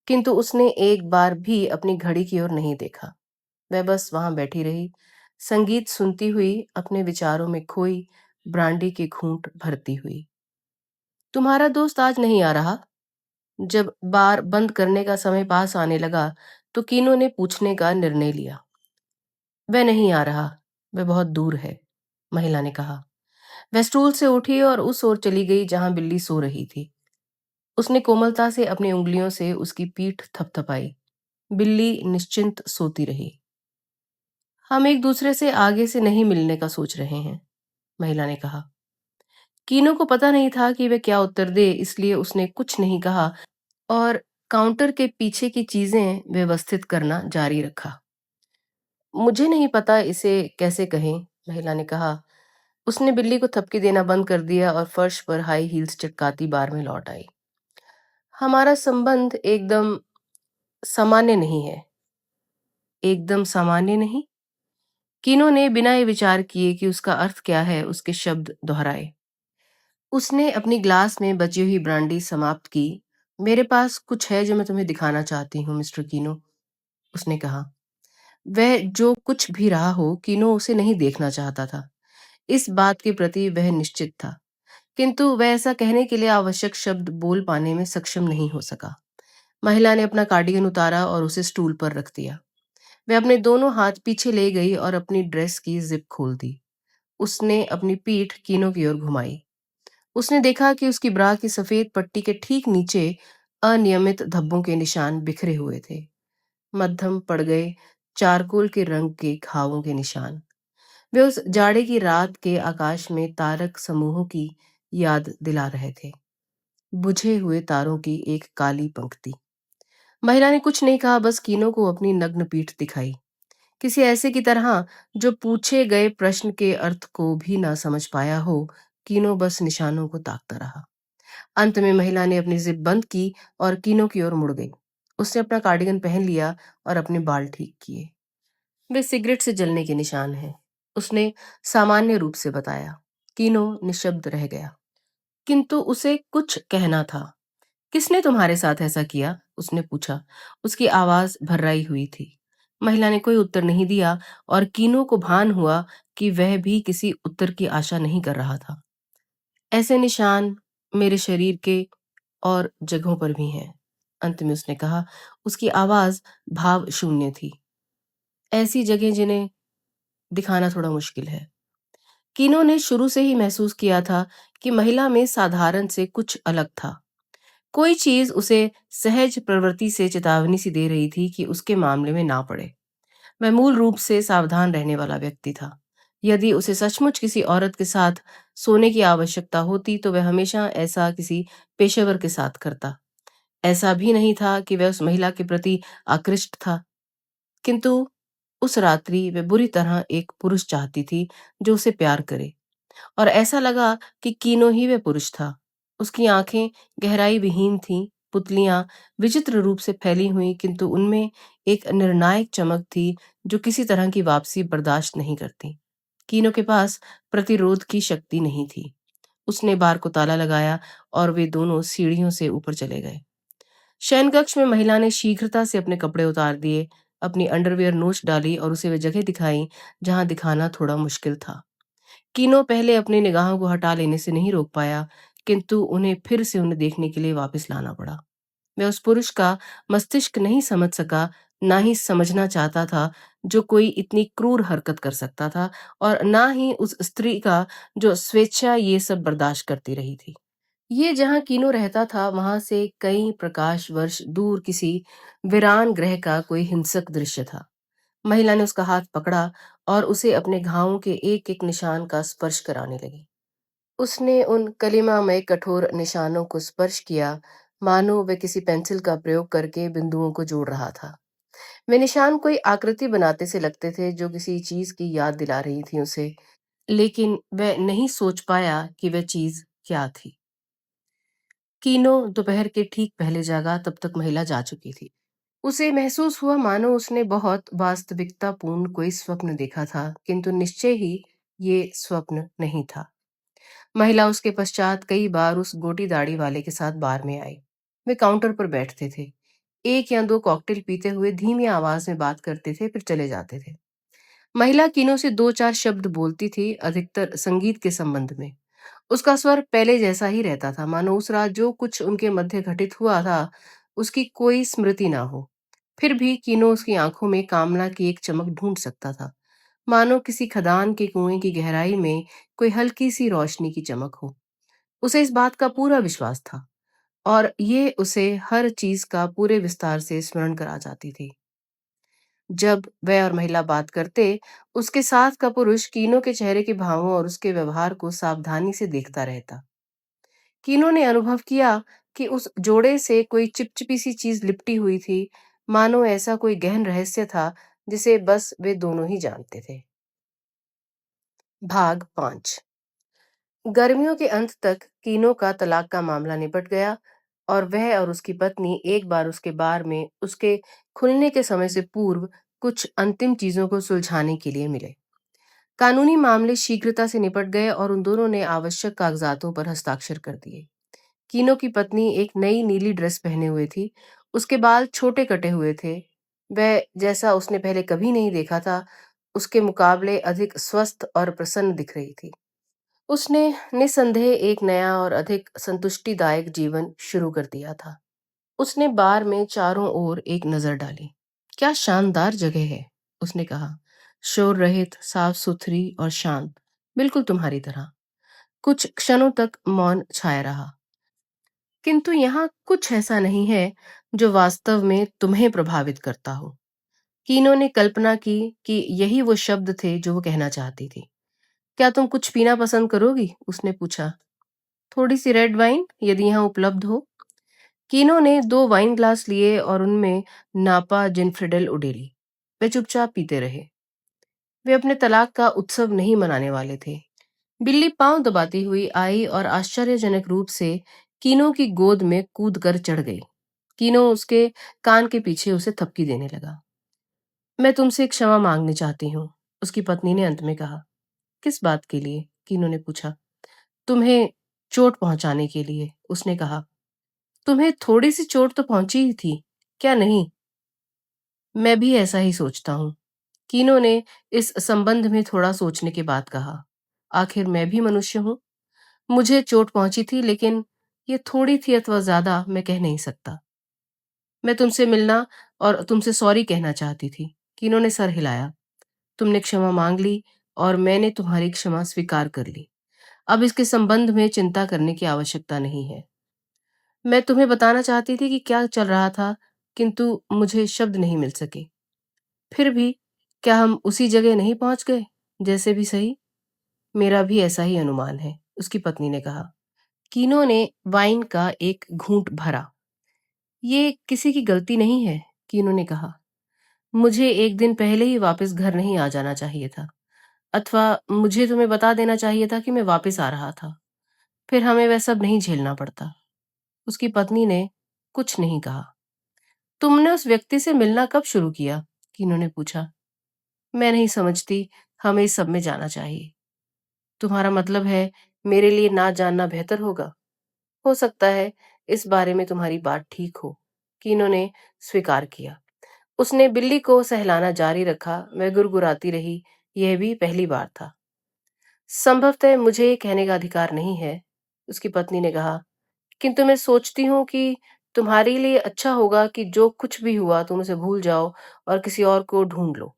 किंतु उसने एक बार भी अपनी घड़ी की ओर नहीं देखा। वह बस वहां बैठी रही, संगीत सुनती हुई, अपने विचारों में खोई, ब्रांडी के घूंट भरती हुई। तुम्हारा दोस्त आज नहीं आ रहा? जब बार बंद करने का समय पास आने लगा तो कीनो ने पूछने का निर्णय लिया। वह नहीं आ रहा, वह बहुत दूर है, महिला ने कहा। वह स्टूल से उठी और उस ओर चली गई जहां बिल्ली सो रही थी। उसने कोमलता से अपनी उंगलियों से उसकी पीठ थपथपाई। बिल्ली निश्चिंत सोती रही। हम एक दूसरे से आगे से नहीं मिलने का सोच रहे हैं, महिला ने कहा। कीनो को पता नहीं था कि वह क्या उत्तर दे, इसलिए उसने कुछ नहीं कहा और काउंटर के पीछे की चीजें व्यवस्थित करना जारी रखा। मुझे नहीं पता इसे कैसे कहें, महिला ने कहा। उसने बिल्ली को थपकी देना बंद कर दिया और फर्श पर हाई हील्स चटकाती बार में लौट आई। हमारा संबंध एकदम सामान्य नहीं है। एकदम सामान्य नहीं? कीनो ने बिना ये विचार किए कि उसका अर्थ क्या है उसके शब्द दोहराए। उसने अपनी ग्लास में बची हुई ब्रांडी समाप्त की। मेरे पास कुछ है जो मैं तुम्हें दिखाना चाहती हूँ, मिस्टर कीनो, उसने कहा। वह जो कुछ भी रहा हो, कीनो उसे नहीं देखना चाहता था। इस बात के प्रति वह निश्चित था, किंतु वह ऐसा कहने के लिए आवश्यक शब्द बोल पाने में सक्षम नहीं हो सका। महिला ने अपना कार्डिगन उतारा और उसे स्टूल पर रख दिया। वह अपने दोनों हाथ पीछे ले गई और अपनी ड्रेस की जिप खोल दी। उसने अपनी पीठ कीनो की ओर घुमाई। उसने देखा कि उसकी ब्रा की सफेद पट्टी के ठीक नीचे अनियमित धब्बों के निशान बिखरे हुए थे। मध्यम पड़ गए चारकोल के रंग के घावों के निशान। वे उस जाड़े की रात के आकाश में तारक समूहों की याद दिला रहे थे। बुझे हुए तारों की एक काली पंक्ति। महिला ने कुछ नहीं कहा, बस कीनो को अपनी नग्न पीठ दिखाई, किसी ऐसे की तरह जो पूछे गए प्रश्न के अर्थ को भी ना समझ पाया हो। कीनो बस निशानों को ताकता रहा। अंत में महिला ने अपनी जिप बंद की और कीनो की ओर मुड़ गई। उसने अपना कार्डिगन पहन लिया और अपने बाल ठीक किए। वे सिगरेट से जलने के निशान हैं, उसने सामान्य रूप से बताया। कीनो निशब्द रह गया, किंतु उसे कुछ कहना था। किसने तुम्हारे साथ ऐसा किया? उसने पूछा। उसकी आवाज भर्राई हुई थी। महिला ने कोई उत्तर नहीं दिया और कीनो को भान हुआ कि वह भी किसी उत्तर की आशा नहीं कर रहा था। ऐसे निशान मेरे शरीर के और जगहों पर भी हैं, अंत में उसने कहा। उसकी आवाज भाव शून्य थी। ऐसी जगह जिन्हें दिखाना थोड़ा मुश्किल है। कीनो ने शुरू से ही महसूस किया था कि महिला में साधारण से कुछ अलग था। कोई चीज उसे सहज प्रवृत्ति से चेतावनी सी दे रही थी कि उसके मामले में ना पड़े। वह मूल रूप से सावधान रहने वाला व्यक्ति था। यदि उसे सचमुच किसी औरत के साथ सोने की आवश्यकता होती तो वह हमेशा ऐसा किसी पेशेवर के साथ करता। ऐसा भी नहीं था कि वह उस महिला के प्रति आकृष्ट था, किंतु उस रात्रि वह बुरी तरह एक पुरुष चाहती थी जो उसे प्यार करे, और ऐसा लगा कि कीनो ही वह पुरुष था। उसकी आंखें गहराई विहीन थीं, पुतलियां विचित्र रूप से फैली हुई, किंतु उनमें एक निर्णायक चमक थी जो किसी तरह की वापसी बर्दाश्त नहीं करती। कीनो के पास प्रतिरोध की शक्ति नहीं थी। उसने बार को ताला लगाया और वे दोनों सीढ़ियों से ऊपर चले गए। शयन कक्ष में महिला ने शीघ्रता से अपने कपड़े उतार दिए, अपनी अंडरवियर नोच डाली और उसे वे जगह दिखाई जहां दिखाना थोड़ा मुश्किल था। कीनो पहले अपनी निगाहों को हटा लेने से नहीं रोक पाया, किंतु उन्हें फिर से उन्हें देखने के लिए वापस लाना पड़ा। वह उस पुरुष का मस्तिष्क नहीं समझ सका, ना ही समझना चाहता था जो कोई इतनी क्रूर हरकत कर सकता था, और ना ही उस स्त्री का जो स्वेच्छा ये सब बर्दाश्त करती रही थी। ये जहां कीनो रहता था वहां से कई प्रकाश वर्ष दूर किसी वीरान ग्रह का कोई हिंसक दृश्य था। महिला ने उसका हाथ पकड़ा और उसे अपने घावों के एक एक निशान का स्पर्श कराने लगी। उसने उन कलिमामय कठोर निशानों को स्पर्श किया, मानो वह किसी पेंसिल का प्रयोग करके बिंदुओं को जोड़ रहा था। वे निशान कोई आकृति बनाते से लगते थे जो किसी चीज की याद दिला रही थी उसे, लेकिन वह नहीं सोच पाया कि वह चीज क्या थी। कीनो दोपहर के ठीक पहले जागा, तब तक महिला जा चुकी थी। उसे महसूस हुआ मानो उसने बहुत वास्तविकतापूर्ण कोई स्वप्न देखा था, किंतु निश्चय ही ये स्वप्न नहीं था। महिला उसके पश्चात कई बार उस गोटी दाढ़ी वाले के साथ बार में आई। वे काउंटर पर बैठते थे, एक या दो कॉकटेल पीते हुए धीमी आवाज में बात करते थे, फिर चले जाते थे। महिला कीनो से दो चार शब्द बोलती थी, अधिकतर संगीत के संबंध में। उसका स्वर पहले जैसा ही रहता था, मानो उस रात जो कुछ उनके मध्य घटित हुआ था उसकी कोई स्मृति ना हो। फिर भी कीनो उसकी आंखों में कामना की एक चमक ढूंढ सकता था, मानो किसी खदान के कुएं की गहराई में कोई हल्की सी रोशनी की चमक हो। उसे इस बात का पूरा विश्वास था, और ये उसे हर चीज का पूरे विस्तार से स्मरण करा जाती थी। जब वह और महिला बात करते, उसके साथ का पुरुष कीनो के चेहरे के भावों और उसके व्यवहार को सावधानी से देखता रहता। कीनो ने अनुभव किया कि उस जोड़े से कोई चिपचिपी सी चीज लिपटी हुई थी, मानो ऐसा कोई गहन रहस्य था जिसे बस वे दोनों ही जानते थे। भाग 5। गर्मियों के अंत तक कीनो का तलाक का मामला निपट गया, और वह और उसकी पत्नी एक बार उसके बार में उसके खुलने के समय से पूर्व कुछ अंतिम चीजों को सुलझाने के लिए मिले। कानूनी मामले शीघ्रता से निपट गए और उन दोनों ने आवश्यक कागजातों पर हस्ताक्षर कर दिए। कीनो की पत्नी एक नई नीली ड्रेस पहने हुए थी। उसके बाल छोटे कटे हुए थे। वह, जैसा उसने पहले कभी नहीं देखा था, उसके मुकाबले अधिक स्वस्थ और प्रसन्न दिख रही थी। उसने निस्संदेह एक नया और अधिक संतुष्टिदायक जीवन शुरू कर दिया था। उसने बार में चारों ओर एक नजर डाली। क्या शानदार जगह है, उसने कहा। शोर रहित, साफ सुथरी और शांत, बिल्कुल तुम्हारी तरह। कुछ क्षणों तक मौन छाया रहा। किंतु यहाँ कुछ ऐसा नहीं है जो वास्तव में तुम्हें प्रभावित करता हो। कीनो ने कल्पना की कि यही वो शब्द थे जो वो कहना चाहती थी। क्या तुम कुछ पीना पसंद करोगी, उसने पूछा। थोड़ी सी रेड वाइन, यदि यहाँ उपलब्ध हो। कीनो ने 2 वाइन ग्लास लिए और उनमें नापा जिनफ्रिडेल उडेली। वे चुपचाप पीते रहे। वे अपने तलाक का उत्सव नहीं मनाने वाले थे। बिल्ली पांव दबाती हुई आई और आश्चर्यजनक रूप से कीनो की गोद में कूद कर चढ़ गई। कीनो उसके कान के पीछे उसे थपकी देने लगा। मैं तुमसे क्षमा मांगने चाहती हूँ, उसकी पत्नी ने अंत में कहा। किस बात के लिए, कीनो ने पूछा। तुम्हें चोट पहुंचाने के लिए, उसने कहा। तुम्हें थोड़ी सी चोट तो पहुंची ही थी, क्या नहीं? मैं भी ऐसा ही सोचता हूँ, कीनो ने इस संबंध में थोड़ा सोचने के बाद कहा। आखिर मैं भी मनुष्य हूँ। मुझे चोट पहुंची थी, लेकिन ये थोड़ी थी अथवा ज्यादा मैं कह नहीं सकता। मैं तुमसे मिलना और तुमसे सॉरी कहना चाहती थी। कीनो ने सर हिलाया। तुमने क्षमा मांग ली और मैंने तुम्हारी क्षमा स्वीकार कर ली। अब इसके संबंध में चिंता करने की आवश्यकता नहीं है। मैं तुम्हें बताना चाहती थी कि क्या चल रहा था, किंतु मुझे शब्द नहीं मिल सके। फिर भी क्या हम उसी जगह नहीं पहुंच गए? जैसे भी सही। मेरा भी ऐसा ही अनुमान है, उसकी पत्नी ने कहा। कीनो ने वाइन का एक घूंट भरा। ये किसी की गलती नहीं है, कीनो ने कहा। मुझे एक दिन पहले ही वापस घर नहीं आ जाना चाहिए था, अथवा मुझे तुम्हें बता देना चाहिए था कि मैं वापस आ रहा था। फिर हमें वह सब नहीं झेलना पड़ता। उसकी पत्नी ने कुछ नहीं कहा। तुमने उस व्यक्ति से मिलना कब शुरू किया, कीनो ने पूछा। मैं नहीं समझती हमें इस सब में जाना चाहिए। तुम्हारा मतलब है मेरे लिए ना जानना बेहतर होगा? हो सकता है इस बारे में तुम्हारी बात ठीक हो, कीनो ने स्वीकार किया। उसने बिल्ली को सहलाना जारी रखा। वह गुरगुराती रही। यह भी पहली बार था। संभवतः मुझे ये कहने का अधिकार नहीं है, उसकी पत्नी ने कहा, किंतु मैं सोचती हूँ कि तुम्हारे लिए अच्छा होगा कि जो कुछ भी हुआ तुम उसे भूल जाओ और किसी और को ढूंढ लो।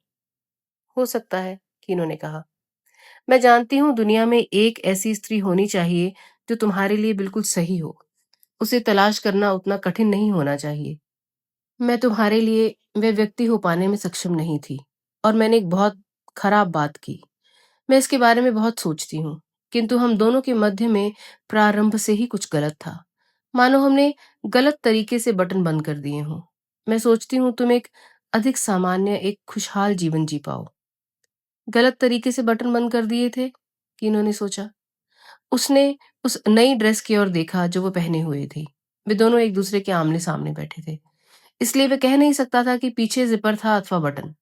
हो सकता है, कीनो ने कहा। मैं जानती हूँ दुनिया में एक ऐसी स्त्री होनी चाहिए जो तुम्हारे लिए बिल्कुल सही हो। उसे तलाश करना उतना कठिन नहीं होना चाहिए। मैं तुम्हारे लिए वह व्यक्ति हो पाने में सक्षम नहीं थी, और मैंने एक बहुत खराब बात की। मैं इसके बारे में बहुत सोचती हूँ, किंतु हम दोनों के मध्य में प्रारंभ से ही कुछ गलत था। मानो हमने गलत तरीके से बटन बंद कर दिए हों। मैं सोचती हूँ तुम एक अधिक सामान्य, एक खुशहाल जीवन जी पाओ। गलत तरीके से बटन बंद कर दिए थे, कीनो ने सोचा। उसने उस नई ड्रेस की ओर देखा जो वो पहने हुए थी। वे दोनों एक दूसरे के आमने सामने बैठे थे, इसलिए वह कह नहीं सकता था कि पीछे जिपर था अथवा बटन।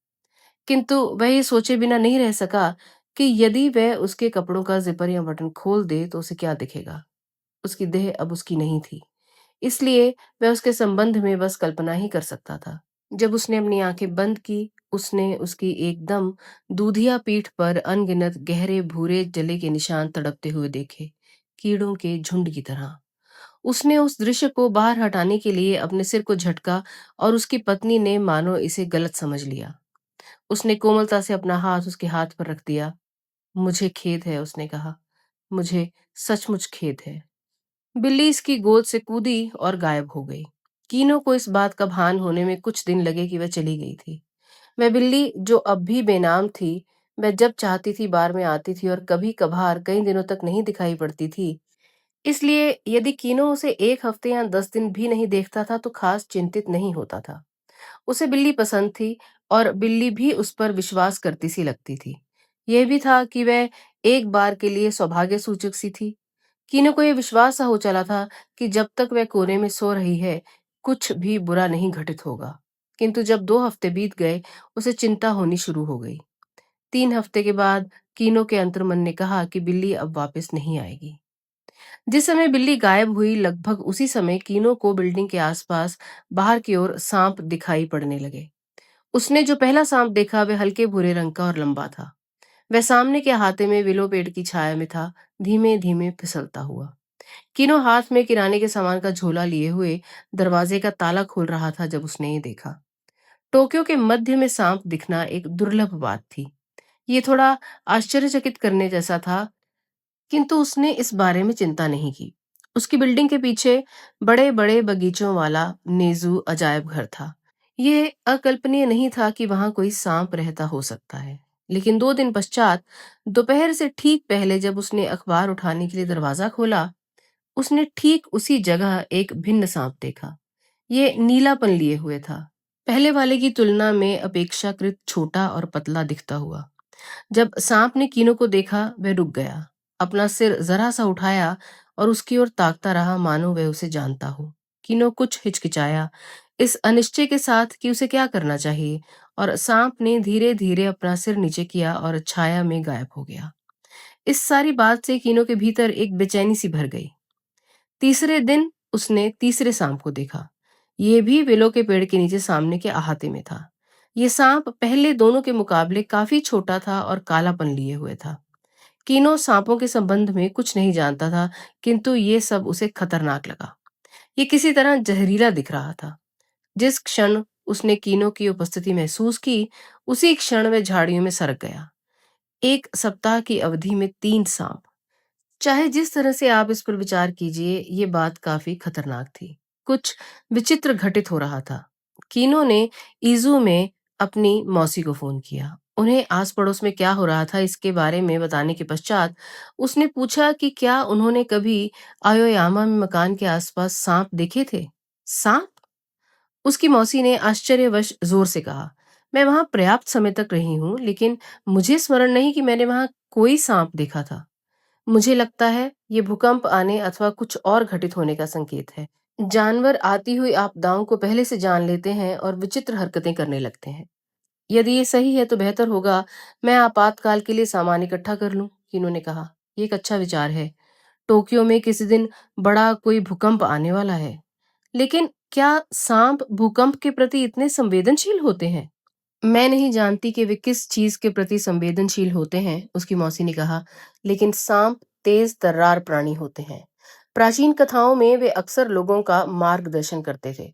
किंतु वह ये सोचे बिना नहीं रह सका कि यदि वह उसके कपड़ों का जिपर या बटन खोल दे तो उसे क्या दिखेगा। उसकी देह अब उसकी नहीं थी, इसलिए वह उसके संबंध में बस कल्पना ही कर सकता था। जब उसने अपनी आंखें बंद की, उसने उसकी एकदम दूधिया पीठ पर अनगिनत गहरे भूरे जले के निशान तड़पते हुए देखे, कीड़ों के झुंड की तरह। उसने उस दृश्य को बाहर हटाने के लिए अपने सिर को झटका, और उसकी पत्नी ने मानो इसे गलत समझ लिया। उसने कोमलता से अपना हाथ उसके हाथ पर रख दिया। मुझे खेद है, उसने कहा। मुझे सचमुच खेद है। बिल्ली इसकी गोद से कूदी और गायब हो गई। कीनो को इस बात का भान होने में कुछ दिन लगे कि वह चली गई थी। वह बिल्ली, जो अब भी बेनाम थी, वह जब चाहती थी बार में आती थी और कभी कभार कई दिनों तक नहीं दिखाई पड़ती थी। इसलिए यदि कीनो उसे एक हफ्ते या 10 दिन भी नहीं देखता था तो खास चिंतित नहीं होता था। उसे बिल्ली पसंद थी, और बिल्ली भी उस पर विश्वास करती सी लगती थी। यह भी था कि वह एक बार के लिए सौभाग्य सूचक सी थी। कीनो को यह विश्वास सा हो चला था कि जब तक वह कोने में सो रही है, कुछ भी बुरा नहीं घटित होगा। किंतु जब 2 हफ्ते बीत गए, उसे चिंता होनी शुरू हो गई। 3 हफ्ते के बाद कीनो के अंतर्मन ने कहा कि बिल्ली अब वापस नहीं आएगी। जिस समय बिल्ली गायब हुई, लगभग उसी समय कीनो को बिल्डिंग के आसपास बाहर की ओर सांप दिखाई पड़ने लगे। उसने जो पहला सांप देखा वह हल्के भूरे रंग का और लंबा था। वह सामने के अहाते में विलो पेड़ की छाया में था, धीमे धीमे फिसलता हुआ। कीनो हाथ में किराने के सामान का झोला लिए हुए दरवाजे का ताला खोल रहा था जब उसने ये देखा। टोक्यो के मध्य में सांप दिखना एक दुर्लभ बात थी। ये थोड़ा आश्चर्यचकित करने जैसा था, किंतु उसने इस बारे में चिंता नहीं की। उसकी बिल्डिंग के पीछे बड़े बड़े बगीचों वाला नेजू अजायब घर था। ये अकल्पनीय नहीं था कि वहां कोई सांप रहता हो सकता है। लेकिन 2 दिन पश्चात दोपहर से ठीक पहले जब उसने अखबार उठाने के लिए दरवाजा खोला, उसने ठीक उसी जगह एक भिन्न सांप देखा। ये नीलापन लिए हुए था, पहले वाले की तुलना में अपेक्षाकृत छोटा और पतला दिखता हुआ। जब सांप ने कीनो को देखा, वह रुक गया, अपना सिर जरा सा उठाया और उसकी ओर ताकता रहा, मानो वह उसे जानता हो। कीनो कुछ हिचकिचाया, इस अनिश्चय के साथ कि उसे क्या करना चाहिए, और सांप ने धीरे धीरे अपना सिर नीचे किया और छाया में गायब हो गया। इस सारी बात से कीनो के भीतर एक बेचैनी सी भर गई। तीसरे दिन उसने तीसरे सांप को देखा। ये भी विलो के पेड़ के नीचे सामने के अहाते में था। ये सांप पहले दोनों के मुकाबले काफी छोटा था और कालापन लिए हुए था। कीनो सांपों के संबंध में कुछ नहीं जानता था, किंतु ये सब उसे खतरनाक लगा। ये किसी तरह जहरीला दिख रहा था। जिस क्षण उसने कीनो की उपस्थिति महसूस की, उसी क्षण वह झाड़ियों में सरक गया। 1 सप्ताह की अवधि में 3 सांप। चाहे जिस तरह से आप इस पर विचार कीजिए, ये बात काफी खतरनाक थी। कुछ विचित्र घटित हो रहा था। कीनो ने इजू में अपनी मौसी को फोन किया। उन्हें आस पड़ोस में क्या हो रहा था इसके बारे में बताने के पश्चात उसने पूछा कि क्या उन्होंने कभी आयोयामा में मकान के आसपास सांप देखे थे। सांप? उसकी मौसी ने आश्चर्यवश जोर से कहा। मैं वहां पर्याप्त समय तक रही हूं, लेकिन मुझे स्मरण नहीं कि मैंने वहां कोई सांप देखा था। मुझे लगता है ये भूकंप आने अथवा कुछ और घटित होने का संकेत है। जानवर आती हुई आपदाओं को पहले से जान लेते हैं और विचित्र हरकतें करने लगते हैं। यदि ये सही है तो बेहतर होगा मैं आपातकाल के लिए सामान इकट्ठा कर लूं, कीनो ने कहा। ये एक अच्छा विचार है। टोक्यो में किसी दिन बड़ा कोई भूकंप आने वाला है। लेकिन क्या सांप भूकंप के प्रति इतने संवेदनशील होते हैं? मैं नहीं जानती कि वे किस चीज के प्रति संवेदनशील होते हैं, उसकी मौसी ने कहा, लेकिन सांप तेज तर्रार प्राणी होते हैं। प्राचीन कथाओं में वे अक्सर लोगों का मार्गदर्शन करते थे।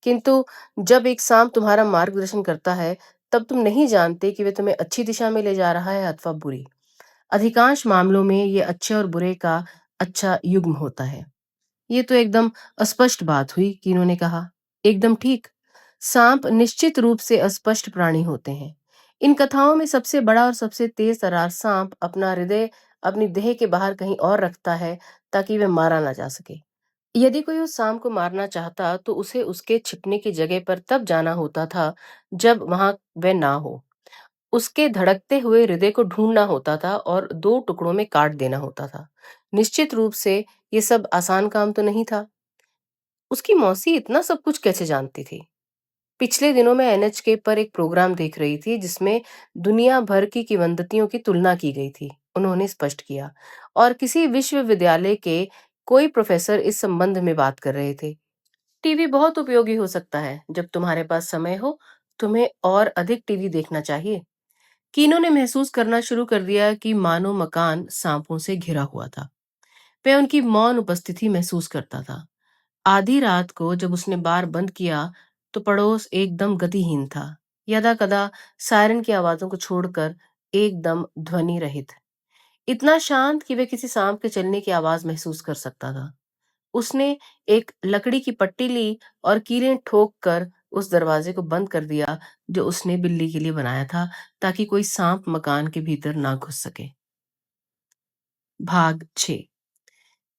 किंतु जब एक सांप तुम्हारा मार्गदर्शन करता है, तब तुम नहीं जानते कि वे तुम्हें अच्छी दिशा में ले जा रहा है अथवा बुरी। अधिकांश मामलों में ये अच्छे और बुरे का अच्छा युग्म होता है। ये तो एकदम अस्पष्ट बात हुई, कीनो ने कहा। एकदम ठीक। सांप निश्चित रूप से अस्पष्ट प्राणी होते हैं। इन कथाओं में सबसे बड़ा और सबसे तेज तर्रार सांप अपना हृदय अपनी देह के बाहर कहीं और रखता है, ताकि वह मारा ना जा सके। यदि कोई उस सांप को मारना चाहता तो उसे उसके छिपने की जगह पर तब जाना होता था जब वहां वह ना हो। उसके धड़कते हुए हृदय को ढूंढना होता था और 2 टुकड़ों में काट देना होता था। निश्चित रूप से ये सब आसान काम तो नहीं था। उसकी मौसी इतना सब कुछ कैसे जानती थी? पिछले दिनों मैं एनएचके पर एक प्रोग्राम देख रही थी जिसमें दुनिया भर की किंवदंतियों की तुलना की गई थी, उन्होंने स्पष्ट किया। और किसी विश्वविद्यालय के कोई प्रोफेसर इस संबंध में बात कर रहे थे। टीवी बहुत उपयोगी हो सकता है। जब तुम्हारे पास समय हो, तुम्हें और अधिक टीवी देखना चाहिए। कीनो ने महसूस करना शुरू कर दिया कि मानो मकान सांपों से घिरा हुआ था। वह उनकी मौन उपस्थिति महसूस करता था। आधी रात को जब उसने बार बंद किया तो पड़ोस एकदम गतिहीन था, यदा कदा सायरन की आवाजों को छोड़कर एकदम ध्वनि रहित। इतना शांत कि वह किसी सांप के चलने की आवाज महसूस कर सकता था। उसने एक लकड़ी की पट्टी ली और कीलें ठोक कर उस दरवाजे को बंद कर दिया जो उसने बिल्ली के लिए बनाया था, ताकि कोई सांप मकान के भीतर ना घुस सके। भाग 6।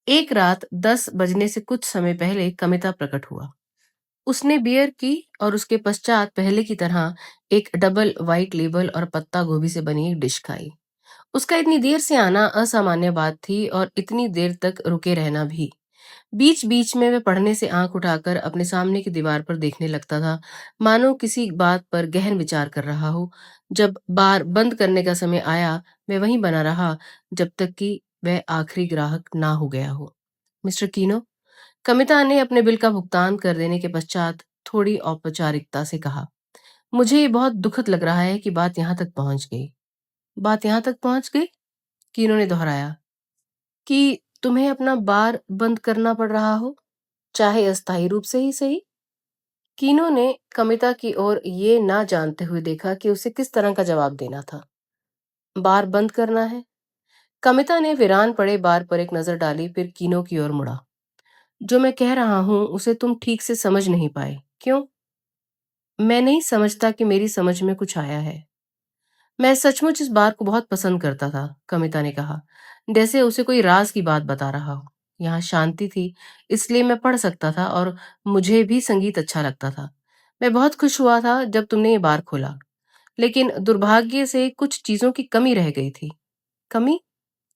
एक रात 10 बजने से कुछ समय पहले कमिता प्रकट हुआ। उसने बियर की और उसके पश्चात पहले की तरह एक डबल व्हाइट लेबल और पत्ता गोभी से बनी एक डिश खाई। उसका इतनी देर से आना असामान्य बात थी और इतनी देर तक रुके रहना भी। बीच बीच में वह पढ़ने से आंख उठाकर अपने सामने की दीवार पर देखने लगता था, मानो किसी बात पर गहन विचार कर रहा हो। जब बार बंद करने का समय आया, वह वहीं बना रहा जब तक कि वह आखिरी ग्राहक ना हो गया हो। मिस्टर कीनो, कमिता ने अपने बिल का भुगतान कर देने के पश्चात थोड़ी औपचारिकता से कहा, मुझे ये बहुत दुखद लग रहा है कि बात यहाँ तक पहुंच गई। बात यहाँ तक पहुंच गई? कीनो ने दोहराया। कि तुम्हें अपना बार बंद करना पड़ रहा हो, चाहे अस्थायी रूप से ही सही। कीनो ने कमिता की ओर ये ना जानते हुए देखा कि उसे किस तरह का जवाब देना था। बार बंद करना है? कमिता ने वीरान पड़े बार पर एक नजर डाली, फिर कीनो की ओर मुड़ा। जो मैं कह रहा हूं उसे तुम ठीक से समझ नहीं पाए। क्यों? मैं नहीं समझता कि मेरी समझ में कुछ आया है। मैं सचमुच इस बार को बहुत पसंद करता था, कमिता ने कहा, जैसे उसे कोई राज की बात बता रहा हो। यहाँ शांति थी, इसलिए मैं पढ़ सकता था और मुझे भी संगीत अच्छा लगता था। मैं बहुत खुश हुआ था जब तुमने ये बार खोला, लेकिन दुर्भाग्य से कुछ चीजों की कमी रह गई थी। कमी?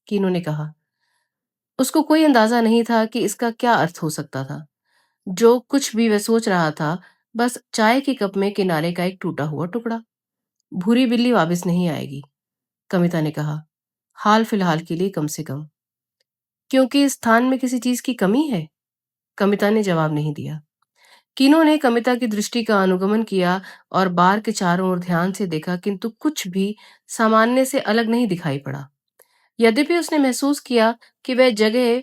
कीनो ने कहा। उसको कोई अंदाजा नहीं था कि इसका क्या अर्थ हो सकता था। जो कुछ भी वह सोच रहा था, बस चाय के कप में किनारे का एक टूटा हुआ टुकड़ा। भूरी बिल्ली वापस नहीं आएगी, कविता ने कहा, हाल फिलहाल के लिए कम से कम। क्योंकि इस स्थान में किसी चीज की कमी है? कमिता ने जवाब नहीं दिया। कीनो ने कमिता की दृष्टि का अनुगमन किया और बार के चारों ओर ध्यान से देखा, किंतु कुछ भी सामान्य से अलग नहीं दिखाई पड़ा। यद्यपि उसने महसूस किया कि वह जगह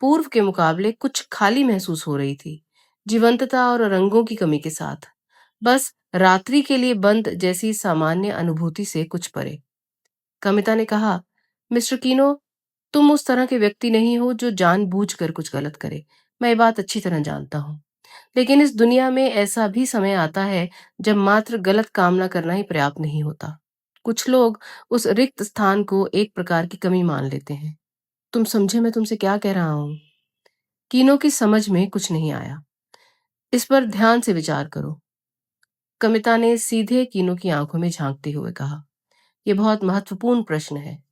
पूर्व के मुकाबले कुछ खाली महसूस हो रही थी, जीवंतता और रंगों की कमी के साथ, बस रात्रि के लिए बंद जैसी सामान्य अनुभूति से कुछ परे। कमिता ने कहा, मिस्टर कीनो, तुम उस तरह के व्यक्ति नहीं हो जो जानबूझकर कुछ गलत करे। मैं ये बात अच्छी तरह जानता हूँ। लेकिन इस दुनिया में ऐसा भी समय आता है जब मात्र गलत कामना करना ही पर्याप्त नहीं होता। कुछ लोग उस रिक्त स्थान को एक प्रकार की कमी मान लेते हैं। तुम समझे मैं तुमसे क्या कह रहा हूँ? कीनो की समझ में कुछ नहीं आया। इस पर ध्यान से विचार करो, कमिता ने सीधे कीनो की आंखों में झांकते हुए कहा। यह बहुत महत्वपूर्ण प्रश्न है,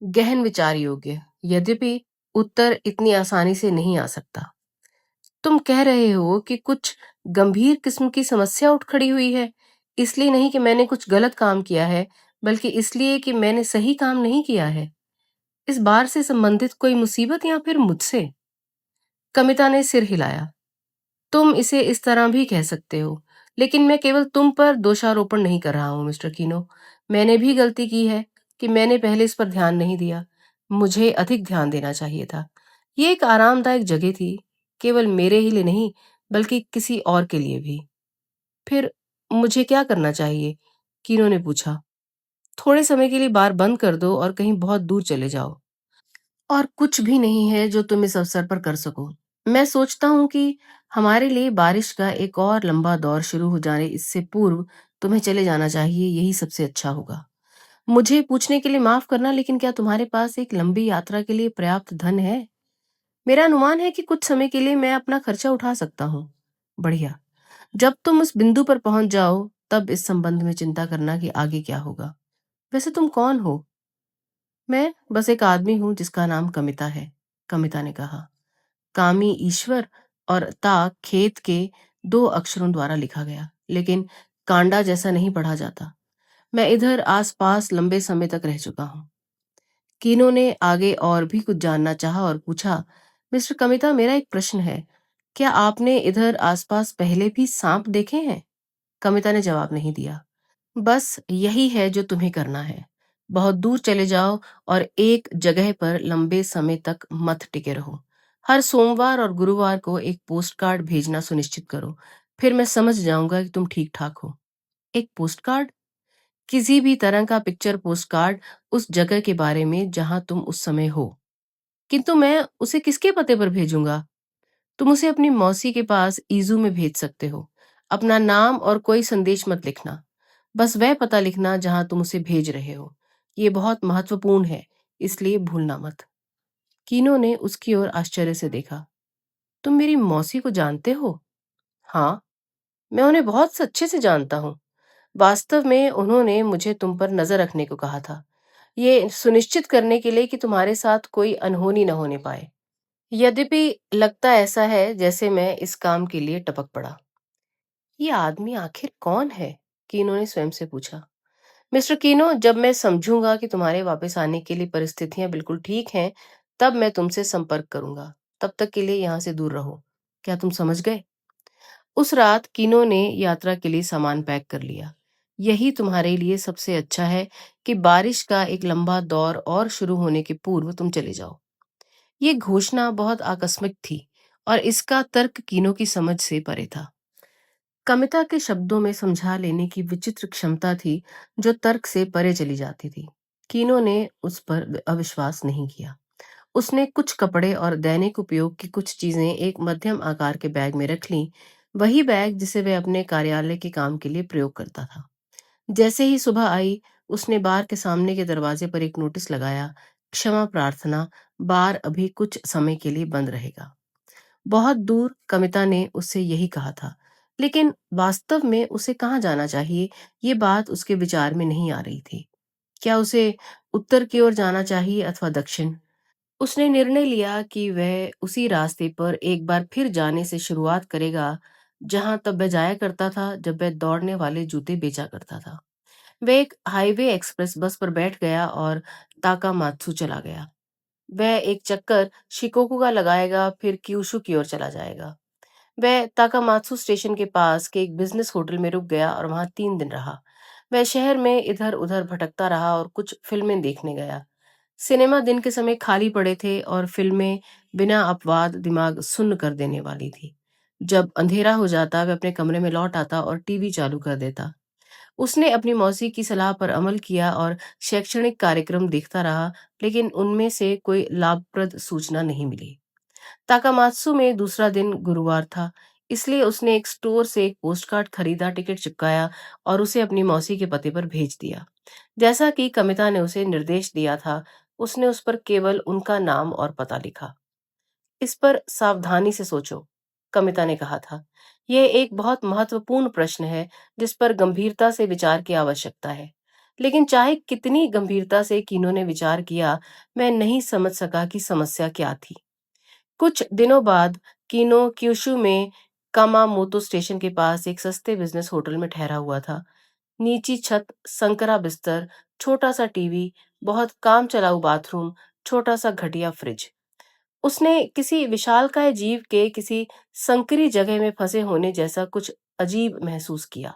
गहन विचार योग्य, यद्यपि उत्तर इतनी आसानी से नहीं आ सकता। तुम कह रहे हो कि कुछ गंभीर किस्म की समस्या उठ खड़ी हुई है, इसलिए नहीं कि मैंने कुछ गलत काम किया है, बल्कि इसलिए कि मैंने सही काम नहीं किया है। इस बार से संबंधित कोई मुसीबत या फिर मुझसे? कमिता ने सिर हिलाया। तुम इसे इस तरह भी कह सकते हो, लेकिन मैं केवल तुम पर दोषारोपण नहीं कर रहा हूं, मिस्टर कीनो। मैंने भी गलती की है कि मैंने पहले इस पर ध्यान नहीं दिया। मुझे अधिक ध्यान देना चाहिए था। ये एक आरामदायक जगह थी, केवल मेरे ही लिए नहीं, बल्कि किसी और के लिए भी। फिर मुझे क्या करना चाहिए? कीनो ने पूछा। थोड़े समय के लिए बार बंद कर दो और कहीं बहुत दूर चले जाओ। और कुछ भी नहीं है जो तुम इस अवसर पर कर सको। मैं सोचता हूँ कि हमारे लिए बारिश का एक और लंबा दौर शुरू हो जाने इससे पूर्व तुम्हें चले जाना चाहिए, यही सबसे अच्छा होगा। मुझे पूछने के लिए माफ करना, लेकिन क्या तुम्हारे पास एक लंबी यात्रा के लिए पर्याप्त धन है? मेरा अनुमान है कि कुछ समय के लिए मैं अपना खर्चा उठा सकता हूँ। बढ़िया। जब तुम उस बिंदु पर पहुंच जाओ, तब इस संबंध में चिंता करना कि आगे क्या होगा। वैसे तुम कौन हो? मैं बस एक आदमी हूं जिसका नाम कमिता है, कमिता ने कहा। कामी ईश्वर और ता खेत के दो अक्षरों द्वारा लिखा गया, लेकिन कांडा जैसा नहीं पढ़ा जाता। मैं इधर आसपास लंबे समय तक रह चुका हूँ। कीनो ने आगे और भी कुछ जानना चाहा और पूछा, मिस्टर कमिता, मेरा एक प्रश्न है। क्या आपने इधर आसपास पहले भी सांप देखे हैं? कमिता ने जवाब नहीं दिया। बस यही है जो तुम्हें करना है। बहुत दूर चले जाओ और एक जगह पर लंबे समय तक मत टिके रहो। हर सोमवार और गुरुवार को एक पोस्ट कार्ड भेजना सुनिश्चित करो। फिर मैं समझ जाऊंगा कि तुम ठीक ठाक हो। एक पोस्ट कार्ड? किसी भी तरह का पिक्चर पोस्ट कार्ड उस जगह के बारे में जहां तुम उस समय हो। किंतु मैं उसे किसके पते पर भेजूंगा? तुम उसे अपनी मौसी के पास ईजू में भेज सकते हो। अपना नाम और कोई संदेश मत लिखना, बस वह पता लिखना जहां तुम उसे भेज रहे हो। ये बहुत महत्वपूर्ण है, इसलिए भूलना मत। कीनो ने उसकी ओर आश्चर्य से देखा। तुम मेरी मौसी को जानते हो? हाँ, मैं उन्हें बहुत अच्छे से जानता हूँ। वास्तव में उन्होंने मुझे तुम पर नजर रखने को कहा था, ये सुनिश्चित करने के लिए कि तुम्हारे साथ कोई अनहोनी न होने पाए। यद्यपि लगता ऐसा है जैसे मैं इस काम के लिए टपक पड़ा। ये आदमी आखिर कौन है? कीनो ने स्वयं से पूछा। मिस्टर कीनो, जब मैं समझूंगा कि तुम्हारे वापस आने के लिए परिस्थितियां बिल्कुल ठीक हैं, तब मैं तुमसे संपर्क करूंगा। तब तक के लिए यहाँ से दूर रहो। क्या तुम समझ गए? उस रात कीनो ने यात्रा के लिए सामान पैक कर लिया। यही तुम्हारे लिए सबसे अच्छा है कि बारिश का एक लंबा दौर और शुरू होने के पूर्व तुम चले जाओ। ये घोषणा बहुत आकस्मिक थी और इसका तर्क कीनो की समझ से परे था। कमिता के शब्दों में समझा लेने की विचित्र क्षमता थी जो तर्क से परे चली जाती थी। कीनो ने उस पर अविश्वास नहीं किया। उसने कुछ कपड़े और दैनिक उपयोग की कुछ चीजें एक मध्यम आकार के बैग में रख लीं, वही बैग जिसे वह अपने कार्यालय के काम के लिए प्रयोग करता था। जैसे ही सुबह आई, उसने बार के सामने के दरवाजे पर एक नोटिस लगाया, क्षमा प्रार्थना, बार अभी कुछ समय के लिए बंद रहेगा। बहुत दूर कविता ने उससे यही कहा था, लेकिन वास्तव में उसे कहाँ जाना चाहिए, ये बात उसके विचार में नहीं आ रही थी। क्या उसे उत्तर की ओर जाना चाहिए अथवा दक्षिण? उसने निर्णय लिया कि वह उसी रास्ते पर एक बार फिर जाने से शुरुआत करेगा, जहां तब वह जाया करता था जब वह दौड़ने वाले जूते बेचा करता था। वह एक हाईवे एक्सप्रेस बस पर बैठ गया और ताकामात्सु चला गया। वह एक चक्कर शिकोकू का लगाएगा, फिर क्यूशु की ओर चला जाएगा। वह ताकामात्सु स्टेशन के पास के एक बिजनेस होटल में रुक गया और वहां 3 दिन रहा। वह शहर में इधर उधर भटकता रहा और कुछ फिल्में देखने गया। सिनेमा दिन के समय खाली पड़े थे और फिल्में बिना अपवाद दिमाग सुन्न कर देने वाली थी। जब अंधेरा हो जाता, वह अपने कमरे में लौट आता और टीवी चालू कर देता। उसने अपनी मौसी की सलाह पर अमल किया और शैक्षणिक कार्यक्रम देखता रहा, लेकिन उनमें से कोई लाभप्रद सूचना नहीं मिली। ताकामात्सु में दूसरा दिन गुरुवार था, इसलिए उसने एक स्टोर से एक पोस्टकार्ड खरीदा, टिकट चिपकाया और उसे अपनी मौसी के पते पर भेज दिया। जैसा कि कमिता ने उसे निर्देश दिया था, उसने उस पर केवल उनका नाम और पता लिखा। इस पर सावधानी से सोचो, कमिता ने कहा था। यह एक बहुत महत्वपूर्ण प्रश्न है जिस पर गंभीरता से विचार की आवश्यकता है। लेकिन चाहे कितनी गंभीरता से कीनो ने विचार किया, मैं नहीं समझ सका कि समस्या क्या थी। कुछ दिनों बाद कीनो क्यूशु में कामामोतो स्टेशन के पास एक सस्ते बिजनेस होटल में ठहरा हुआ था। नीची छत, संकरा बिस्तर, छोटा सा टीवी, बहुत काम चलाऊ बाथरूम, छोटा सा घटिया फ्रिज। उसने किसी विशालकाय जीव के किसी संकरी जगह में फंसे होने जैसा कुछ अजीब महसूस किया।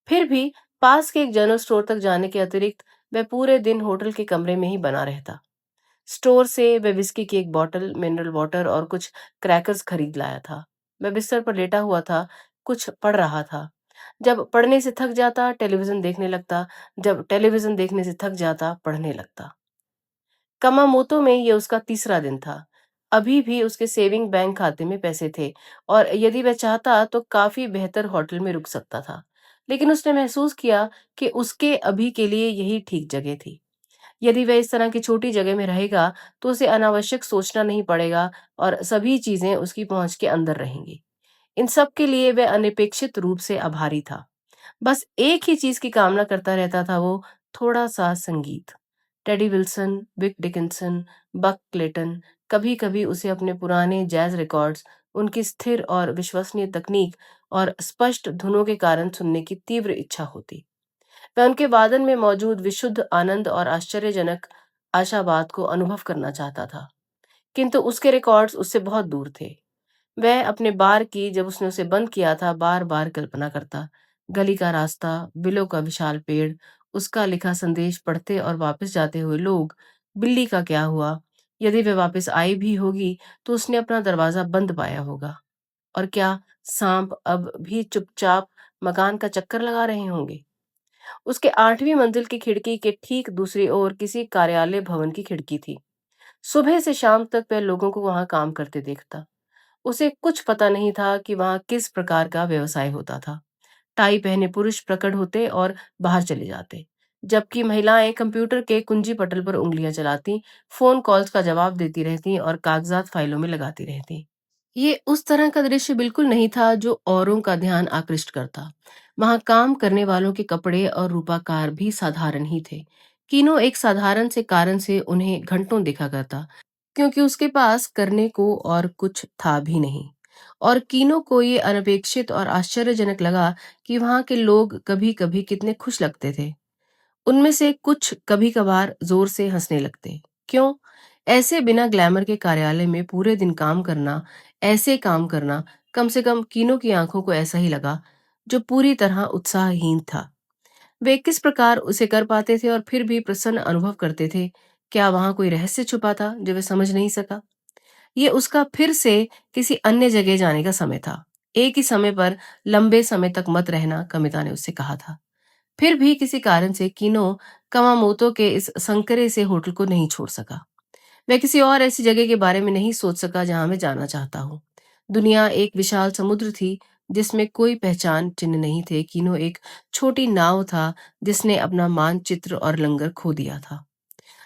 फिर भी पास के एक जनरल स्टोर तक जाने के अतिरिक्त वह पूरे दिन होटल के कमरे में ही बना रहता। स्टोर से वह विस्की की एक बॉटल, मिनरल वाटर और कुछ क्रैकर्स खरीद लाया था। वह बिस्तर पर लेटा हुआ था, कुछ पढ़ रहा था। जब पढ़ने से थक जाता, टेलीविजन देखने लगता। जब टेलीविजन देखने से थक जाता, पढ़ने लगता। कमामोतो में ये उसका तीसरा दिन था। अभी भी उसके सेविंग बैंक खाते में पैसे थे और यदि वह चाहता तो काफी बेहतर होटल में रुक सकता था। लेकिन उसने महसूस किया कि उसके अभी के लिए यही ठीक जगह थी। यदि वह इस तरह की छोटी जगह में रहेगा तो उसे अनावश्यक सोचना नहीं पड़ेगा और सभी चीजें उसकी पहुंच के अंदर रहेंगी। इन सब के लिए वह अनपेक्षित रूप से आभारी था। बस एक ही चीज की कामना करता रहता था वो, थोड़ा सा संगीत। टेडी विल्सन, विक डिकिंसन, बक क्लेटन, कभी कभी उसे अपने पुराने जैज रिकॉर्ड्स, उनकी स्थिर और विश्वसनीय तकनीक और स्पष्ट धुनों के कारण सुनने की तीव्र इच्छा होती। वह उनके वादन में मौजूद विशुद्ध आनंद और आश्चर्यजनक आशावाद को अनुभव करना चाहता था, किंतु उसके रिकॉर्ड्स उससे बहुत दूर थे। वह अपने बार की, जब उसने उसे बंद किया था, बार बार कल्पना करता। गली का रास्ता, बिलों का विशाल पेड़, उसका लिखा संदेश पढ़ते और वापस जाते हुए लोग। बिल्ली का क्या हुआ? यदि वह वापस आई भी होगी तो उसने अपना दरवाजा बंद पाया होगा। और क्या सांप अब भी चुपचाप मकान का चक्कर लगा रहे होंगे? उसके 8वीं मंजिल की खिड़की के ठीक दूसरी ओर किसी कार्यालय भवन की खिड़की थी। सुबह से शाम तक वह लोगों को वहां काम करते देखता। उसे कुछ पता नहीं था कि वहां किस प्रकार का व्यवसाय होता था। टाई पहने पुरुष प्रकट होते और बाहर चले जाते, जबकि महिलाएं कंप्यूटर के कुंजी पटल पर उंगलियां चलाती, फोन कॉल्स का जवाब देती रहती और कागजात फाइलों में लगाती रहती। ये उस तरह का दृश्य बिल्कुल नहीं था जो औरों का ध्यान आकृष्ट करता। वहां काम करने वालों के कपड़े और रूपाकार भी साधारण ही थे। कीनो एक साधारण से कारण से उन्हें घंटों देखा करता। क्योंकि उसके पास करने को और कुछ था भी नहीं। और कीनो को ये अनपेक्षित और आश्चर्यजनक लगा कि वहां के लोग कभी कभी कितने खुश लगते थे। उनमें से कुछ कभी कभार जोर से हंसने लगते। क्यों? ऐसे बिना ग्लैमर के कार्यालय में पूरे दिन काम करना, ऐसे काम करना, कम से कम कीनो की आंखों को ऐसा ही लगा, जो पूरी तरह उत्साहहीन था। वे किस प्रकार उसे कर पाते थे और फिर भी प्रसन्न अनुभव करते थे? क्या वहां कोई रहस्य छुपा था जो वे समझ नहीं सका? ये उसका फिर से किसी अन्य जगह जाने का समय था। एक ही समय पर लंबे समय तक मत रहना, कमिता ने उससे कहा था। फिर भी किसी कारण से कीनो कमामोतो के इस संकरे से होटल को नहीं छोड़ सका। वह किसी और ऐसी जगह के बारे में नहीं सोच सका जहां मैं जाना चाहता हूँ। दुनिया एक विशाल समुद्र थी जिसमें कोई पहचान चिन्ह नहीं थे। कीनो एक छोटी नाव था जिसने अपना मानचित्र और लंगर खो दिया था।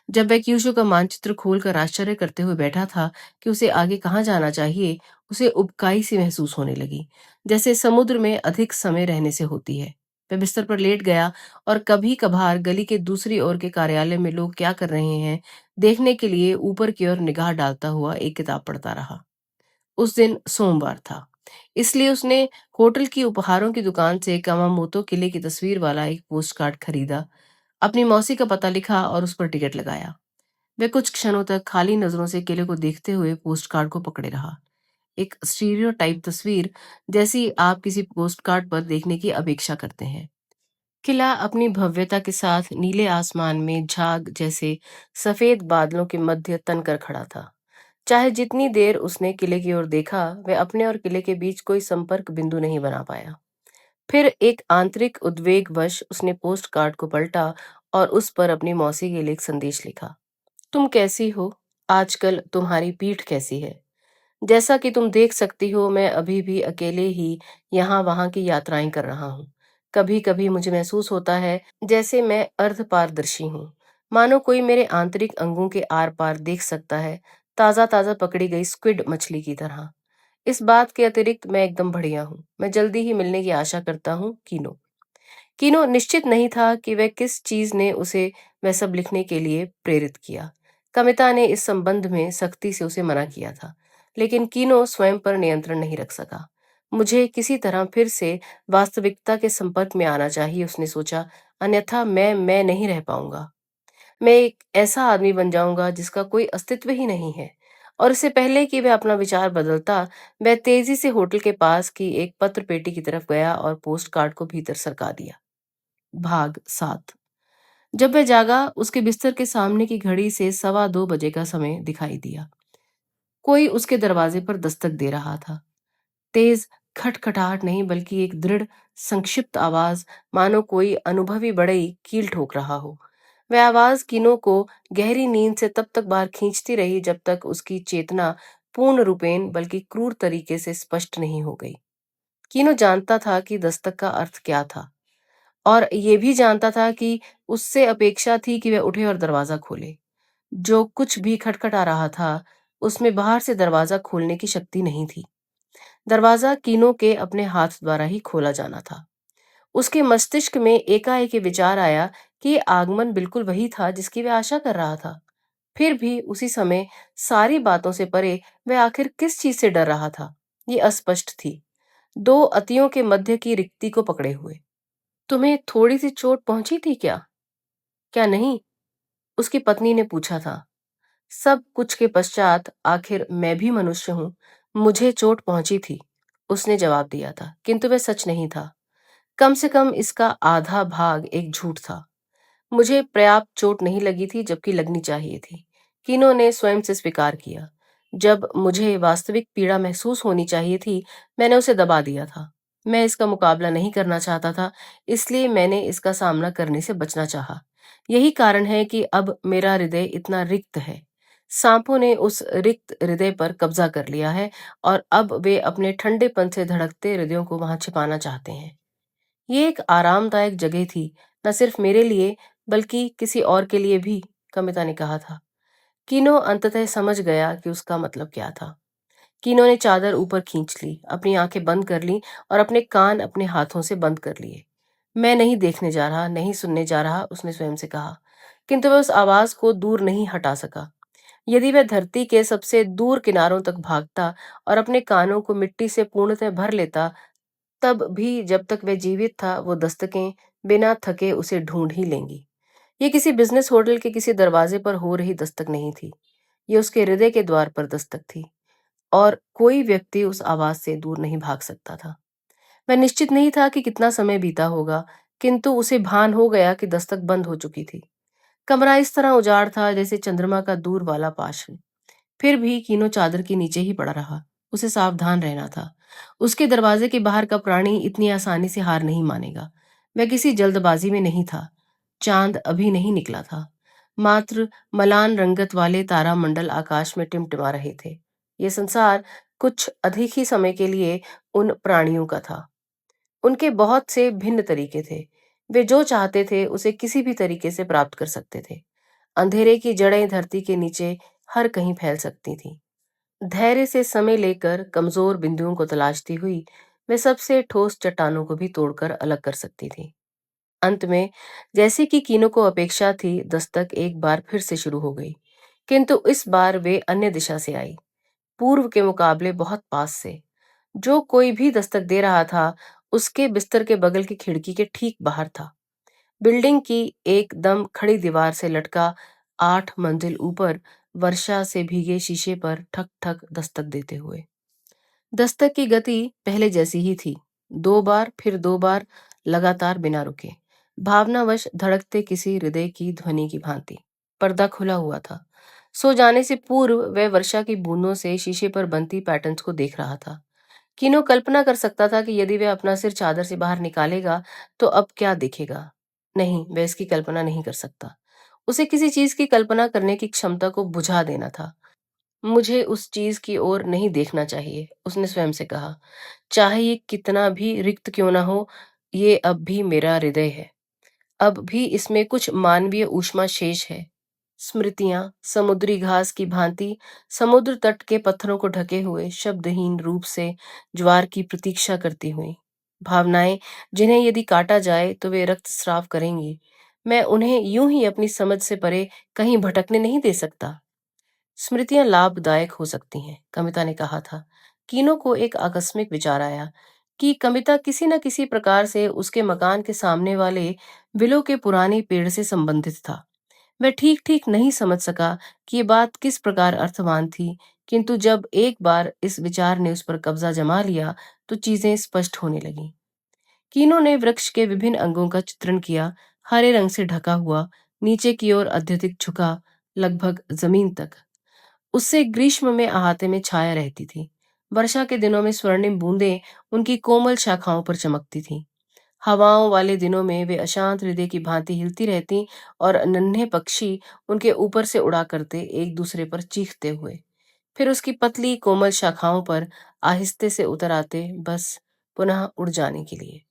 जब वह क्यूशो का मानचित्र खोलकर आश्चर्य करते हुए बैठा था कि उसे आगे कहाँ जाना चाहिए, उसे उबकाई सी महसूस होने लगी, जैसे समुद्र में अधिक समय रहने से होती है। वह बिस्तर पर लेट गया और कभी कभार गली के दूसरी ओर के कार्यालय में लोग क्या कर रहे हैं देखने के लिए ऊपर की ओर निगाह डालता हुआ एक किताब पढ़ता रहा। उस दिन सोमवार था, इसलिए उसने होटल की उपहारों की दुकान से कामामोतो किले की तस्वीर वाला एक पोस्ट कार्ड खरीदा, अपनी मौसी का पता लिखा और उस पर टिकट लगाया। वह कुछ क्षणों तक खाली नजरों से किले को देखते हुए पोस्ट कार्ड को पकड़े रहा। एक स्टीरियोटाइप तस्वीर जैसी आप किसी पोस्ट कार्ड पर देखने की अपेक्षा करते हैं। किला अपनी भव्यता के साथ नीले आसमान में झाग जैसे सफेद बादलों के मध्य तनकर खड़ा था। चाहे जितनी देर उसने किले की ओर देखा, वह अपने और किले के बीच कोई संपर्क बिंदु नहीं बना पाया। फिर एक आंतरिक उद्वेगवश उसने पोस्ट कार्ड को पलटा और उस पर अपनी मौसी के लिए एक संदेश लिखा। तुम कैसी हो? आजकल तुम्हारी पीठ कैसी है? जैसा कि तुम देख सकती हो, मैं अभी भी अकेले ही यहाँ वहाँ की यात्राएं कर रहा हूँ। कभी कभी मुझे महसूस होता है जैसे मैं अर्धपारदर्शी हूँ, मानो कोई मेरे आंतरिक अंगों के आर पार देख सकता है, ताजा ताजा पकड़ी गई स्क्विड मछली की तरह। इस बात के अतिरिक्त मैं एकदम बढ़िया हूँ। मैं जल्दी ही मिलने की आशा करता हूँ, कीनो। कीनो निश्चित नहीं था कि वह किस चीज ने उसे वह सब लिखने के लिए प्रेरित किया। कमिता ने इस संबंध में सख्ती से उसे मना किया था, लेकिन कीनो स्वयं पर नियंत्रण नहीं रख सका। मुझे किसी तरह फिर से वास्तविकता के संपर्क में आना चाहिए, उसने सोचा, अन्यथा मैं नहीं रह पाऊंगा। मैं एक ऐसा आदमी बन जाऊंगा जिसका कोई अस्तित्व ही नहीं है। और इससे पहले कि वह अपना विचार बदलता, वह तेजी से होटल के पास की एक पत्र पेटी की तरफ गया और पोस्ट कार्ड को भीतर सरका दिया। भाग 7। जब वह जागा, उसके बिस्तर के सामने की घड़ी से 2:15 का समय दिखाई दिया। कोई उसके दरवाजे पर दस्तक दे रहा था। तेज खटखटाहट नहीं, बल्कि एक दृढ़ संक्षिप्त आवाज, मानो कोई अनुभवी बढ़ई कील ठोक रहा हो। वह आवाज कीनो को गहरी नींद से तब तक बाहर खींचती रही जब तक उसकी चेतना पूर्ण रूपेण बल्कि क्रूर तरीके से स्पष्ट नहीं हो गई। कीनो जानता था कि दस्तक का अर्थ क्या था, और ये भी जानता था कि उससे अपेक्षा थी कि वह उठे और दरवाजा खोले। जो कुछ भी खटखटा रहा था, उसमें बाहर से दरवाजा खोलने की शक्ति नहीं थी। दरवाजा कीनो के अपने हाथ द्वारा ही खोला जाना था। उसके मस्तिष्क में एकाएक ये विचार आया कि ये आगमन बिल्कुल वही था जिसकी वह आशा कर रहा था। फिर भी उसी समय सारी बातों से परे वह आखिर किस चीज से डर रहा था, ये अस्पष्ट थी, दो अतियों के मध्य की रिक्ति को पकड़े हुए। तुम्हें थोड़ी सी चोट पहुंची थी क्या? क्या नहीं? उसकी पत्नी ने पूछा था। सब कुछ के पश्चात आखिर मैं भी मनुष्य हूं। मुझे चोट पहुंची थी, उसने जवाब दिया था, किंतु वह सच नहीं था। कम से कम इसका आधा भाग एक झूठ था। मुझे पर्याप्त चोट नहीं लगी थी, जबकि लगनी चाहिए थी, कीनो ने स्वयं से स्वीकार किया। जब मुझे वास्तविक पीड़ा महसूस होनी चाहिए थी, मैंने उसे दबा दिया था। मैं इसका मुकाबला नहीं करना चाहता था, इसलिए मैंने इसका सामना करने से बचना चाहा। यही कारण है कि अब मेरा हृदय इतना रिक्त है। सांपों ने उस रिक्त हृदय पर कब्जा कर लिया है, और अब वे अपने ठंडेपन से धड़कते हृदयों को वहां छिपाना चाहते हैं। ये एक आरामदायक जगह थी, न सिर्फ मेरे लिए बल्कि किसी और के लिए भी, कमिता ने कहा था। कीनो अंततः समझ गया कि उसका मतलब क्या था। कीनो ने चादर ऊपर खींच ली, अपनी आंखें बंद कर ली और अपने कान अपने हाथों से बंद कर लिए। मैं नहीं देखने जा रहा, नहीं सुनने जा रहा, उसने स्वयं से कहा। किंतु वह उस आवाज को दूर नहीं हटा सका। यदि वह धरती के सबसे दूर किनारों तक भागता और अपने कानों को मिट्टी से पूर्णतः भर लेता, तब भी जब तक वह जीवित था, वो दस्तकें बिना थके उसे ढूंढ ही लेंगी। ये किसी बिजनेस होटल के किसी दरवाजे पर हो रही दस्तक नहीं थी। ये उसके हृदय के द्वार पर दस्तक थी, और कोई व्यक्ति उस आवाज से दूर नहीं भाग सकता था। वह निश्चित नहीं था कि कितना समय बीता होगा, किंतु उसे भान हो गया कि दस्तक बंद हो चुकी थी। कमरा इस तरह उजाड़ था जैसे चंद्रमा का दूर वाला पाश। फिर भी कीनो चादर के नीचे ही पड़ा रहा। उसे सावधान रहना था। उसके दरवाजे के बाहर का प्राणी इतनी आसानी से हार नहीं मानेगा। वह किसी जल्दबाजी में नहीं था। चांद अभी नहीं निकला था। मात्र मलान रंगत वाले तारामंडल आकाश में टिमटिमा रहे थे। ये संसार कुछ अधिक ही समय के लिए उन प्राणियों का था। उनके बहुत से भिन्न तरीके थे। वे जो चाहते थे उसे किसी भी तरीके से प्राप्त कर सकते थे। अंधेरे की जड़ें धरती के नीचे हर कहीं फैल सकती थीं। धैर्य से समय लेकर कमजोर बिंदुओं को तलाशती हुई वे सबसे ठोस चट्टानों को भी तोड़कर अलग कर सकती थी। अंत में, जैसे कि कीनो को अपेक्षा थी, दस्तक एक बार फिर से शुरू हो गई, किंतु इस बार वे अन्य दिशा से आई, पूर्व के मुकाबले बहुत पास से। जो कोई भी दस्तक दे रहा था, उसके बिस्तर के बगल की खिड़की के ठीक बाहर था। बिल्डिंग की एकदम खड़ी दीवार से लटका 8 मंजिल ऊपर वर्षा से भीगे शीशे पर ठक ठक दस्तक देते हुए। दस्तक की गति पहले जैसी ही थी। 2 बार फिर 2 बार, लगातार बिना रुके, भावनावश धड़कते किसी हृदय की ध्वनि की भांति। पर्दा खुला हुआ था। सो जाने से पूर्व वह वर्षा की बूंदों से शीशे पर बनती पैटर्न्स को देख रहा था। किनो कल्पना कर सकता था कि यदि वह अपना सिर चादर से बाहर निकालेगा तो अब क्या दिखेगा। नहीं, वह इसकी कल्पना नहीं कर सकता। उसे किसी चीज की कल्पना करने की क्षमता को बुझा देना था। मुझे उस चीज की ओर नहीं देखना चाहिए, उसने स्वयं से कहा। चाहे ये कितना भी रिक्त क्यों ना हो, ये अब भी मेरा हृदय है। अब भी इसमें कुछ मानवीय ऊष्मा शेष है। स्मृतियां समुद्री घास की भांति समुद्र तट के पत्थरों को ढके हुए शब्दहीन रूप से ज्वार की प्रतीक्षा करती हुई। भावनाएं जिन्हें यदि काटा जाए तो वे रक्तस्राव करेंगी। मैं उन्हें यूं ही अपनी समझ से परे कहीं भटकने नहीं दे सकता। स्मृतियां लाभदायक हो सकती हैं, कविता ने कहा था। कीनो को एक आकस्मिक विचार आया कि कविता किसी न किसी प्रकार से उसके मकान के सामने वाले विलो के पुराने पेड़ से संबंधित था। वह ठीक ठीक नहीं समझ सका कि ये बात किस प्रकार अर्थवान थी, किंतु जब एक बार इस विचार ने उस पर कब्जा जमा लिया तो चीजें स्पष्ट होने लगीं। कीनो ने वृक्ष के विभिन्न अंगों का चित्रण किया। हरे रंग से ढका हुआ, नीचे की ओर अत्यधिक झुका, लगभग जमीन तक। उससे ग्रीष्म में अहाते में छाया रहती थी। वर्षा के दिनों में स्वर्णिम बूंदें उनकी कोमल शाखाओं पर चमकती थीं। हवाओं वाले दिनों में वे अशांत हृदय की भांति हिलती रहती और नन्हे पक्षी उनके ऊपर से उड़ा करते एक दूसरे पर चीखते हुए फिर उसकी पतली कोमल शाखाओं पर आहिस्ते से उतर आते, बस पुनः उड़ जाने के लिए।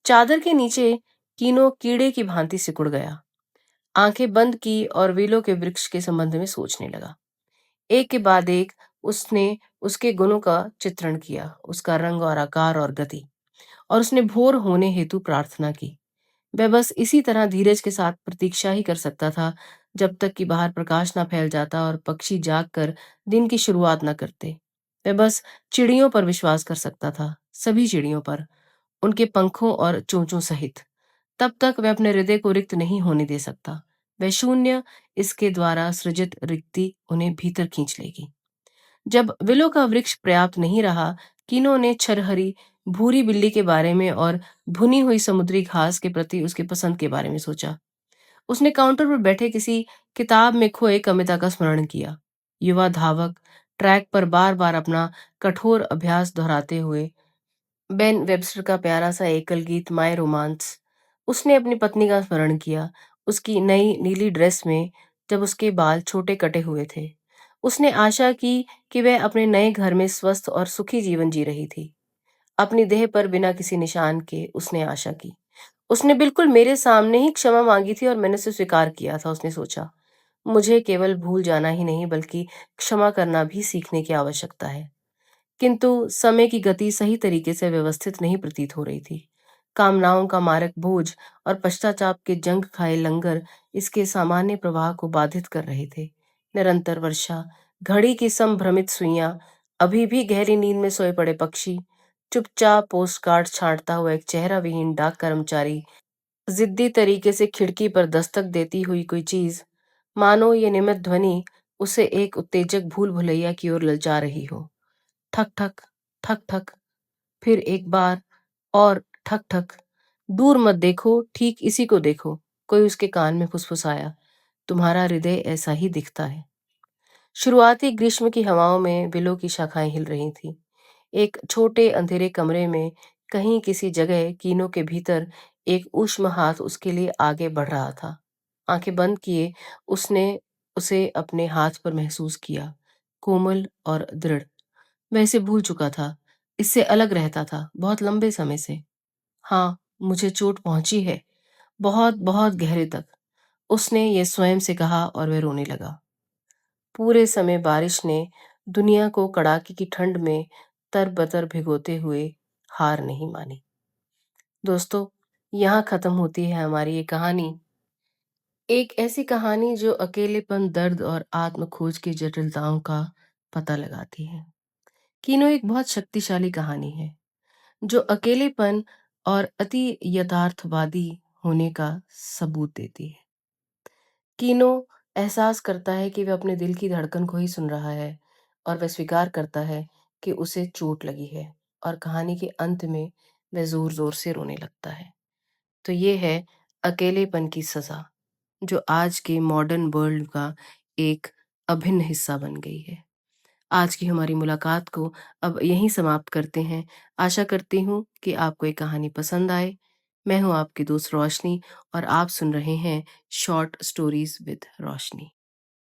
चादर के नीचे कीनो कीड़े की भांति सिकुड़ गया, आंखें बंद की और वीलों के वृक्ष के संबंध में सोचने लगा। एक के बाद एक उसने उसके गुणों का चित्रण किया, उसका रंग और आकार और गति, और उसने भोर होने हेतु प्रार्थना की। वह बस इसी तरह धीरज के साथ प्रतीक्षा ही कर सकता था जब तक कि बाहर प्रकाश न फैल जाता और पक्षी जाग कर दिन की शुरुआत न करते। वह बस चिड़ियों पर विश्वास कर सकता था, सभी चिड़ियों पर, उनके पंखों और चोंचों सहित। तब तक वह अपने हृदय को रिक्त नहीं होने दे सकता। वह शून्य, इसके द्वारा सृजित रिक्ति उन्हें भीतर खींच लेगी। जब विलो का वृक्ष पर्याप्त नहीं रहा, कीनो ने छरहरी भूरी बिल्ली के बारे में और भुनी हुई समुद्री घास के प्रति उसकी पसंद के बारे में सोचा। उसने काउंटर पर बैठे किसी किताब में खोए कविता का स्मरण किया। युवा धावक ट्रैक पर बार बार अपना कठोर अभ्यास दोहराते हुए, बेन वेबस्टर का प्यारा सा एकल गीत माय रोमांस। उसने अपनी पत्नी का स्मरण किया, उसकी नई नीली ड्रेस में, जब उसके बाल छोटे कटे हुए थे। उसने आशा की कि वह अपने नए घर में स्वस्थ और सुखी जीवन जी रही थी। अपनी देह पर बिना किसी निशान के उसने आशा की। उसने बिल्कुल मेरे सामने ही क्षमा मांगी थी और मैंने उसे स्वीकार किया था, उसने सोचा। मुझे केवल भूल जाना ही नहीं बल्कि क्षमा करना भी सीखने की आवश्यकता है। किंतु समय की गति सही तरीके से व्यवस्थित नहीं प्रतीत हो रही थी। कामनाओं का मारक बोझ और पश्चाताप के जंग खाए लंगर इसके सामान्य प्रवाह को बाधित कर रहे थे। निरंतर वर्षा, घड़ी की संभ्रमित सुइयां, अभी भी गहरी नींद में सोए पड़े पक्षी, चुपचाप पोस्ट कार्ड छांटता हुआ एक चेहरा विहीन डाक कर्मचारी, जिद्दी तरीके से खिड़की पर दस्तक देती हुई कोई चीज, मानो ये निमित्त ध्वनि उसे एक उत्तेजक भूल भुलैया की ओर ललचा रही हो। ठक ठक, ठक ठक, फिर एक बार और ठक ठक। दूर मत देखो, ठीक इसी को देखो, कोई उसके कान में फुसफुसाया। तुम्हारा हृदय ऐसा ही दिखता है। शुरुआती ग्रीष्म की हवाओं में विलो की शाखाएं हिल रही थीं। एक छोटे अंधेरे कमरे में कहीं किसी जगह कीनों के भीतर एक ऊष्म हाथ उसके लिए आगे बढ़ रहा था। आंखें बंद किए उसने उसे अपने हाथ पर महसूस किया, कोमल और दृढ़। वह इसे भूल चुका था, इससे अलग रहता था बहुत लंबे समय से। हाँ, मुझे चोट पहुंची है, बहुत बहुत गहरे तक, उसने ये स्वयं से कहा और वह रोने लगा। पूरे समय बारिश ने दुनिया को कड़ाके की ठंड में तरबतर भिगोते हुए हार नहीं मानी। दोस्तों, यहाँ खत्म होती है हमारी ये कहानी। एक ऐसी कहानी जो अकेलेपन, दर्द और आत्म खोज की जटिलताओं का पता लगाती है। कीनो एक बहुत शक्तिशाली कहानी है जो अकेलेपन और अति यथार्थवादी होने का सबूत देती है। कीनो एहसास करता है कि वह अपने दिल की धड़कन को ही सुन रहा है और वह स्वीकार करता है कि उसे चोट लगी है, और कहानी के अंत में वह जोर जोर से रोने लगता है। तो ये है अकेलेपन की सजा, जो आज के मॉडर्न वर्ल्ड का एक अभिन्न हिस्सा बन गई है। आज की हमारी मुलाकात को अब यहीं समाप्त करते हैं। आशा करती हूँ कि आपको ये कहानी पसंद आए। मैं हूँ आपकी दोस्त रोशनी और आप सुन रहे हैं शॉर्ट स्टोरीज विद रोशनी।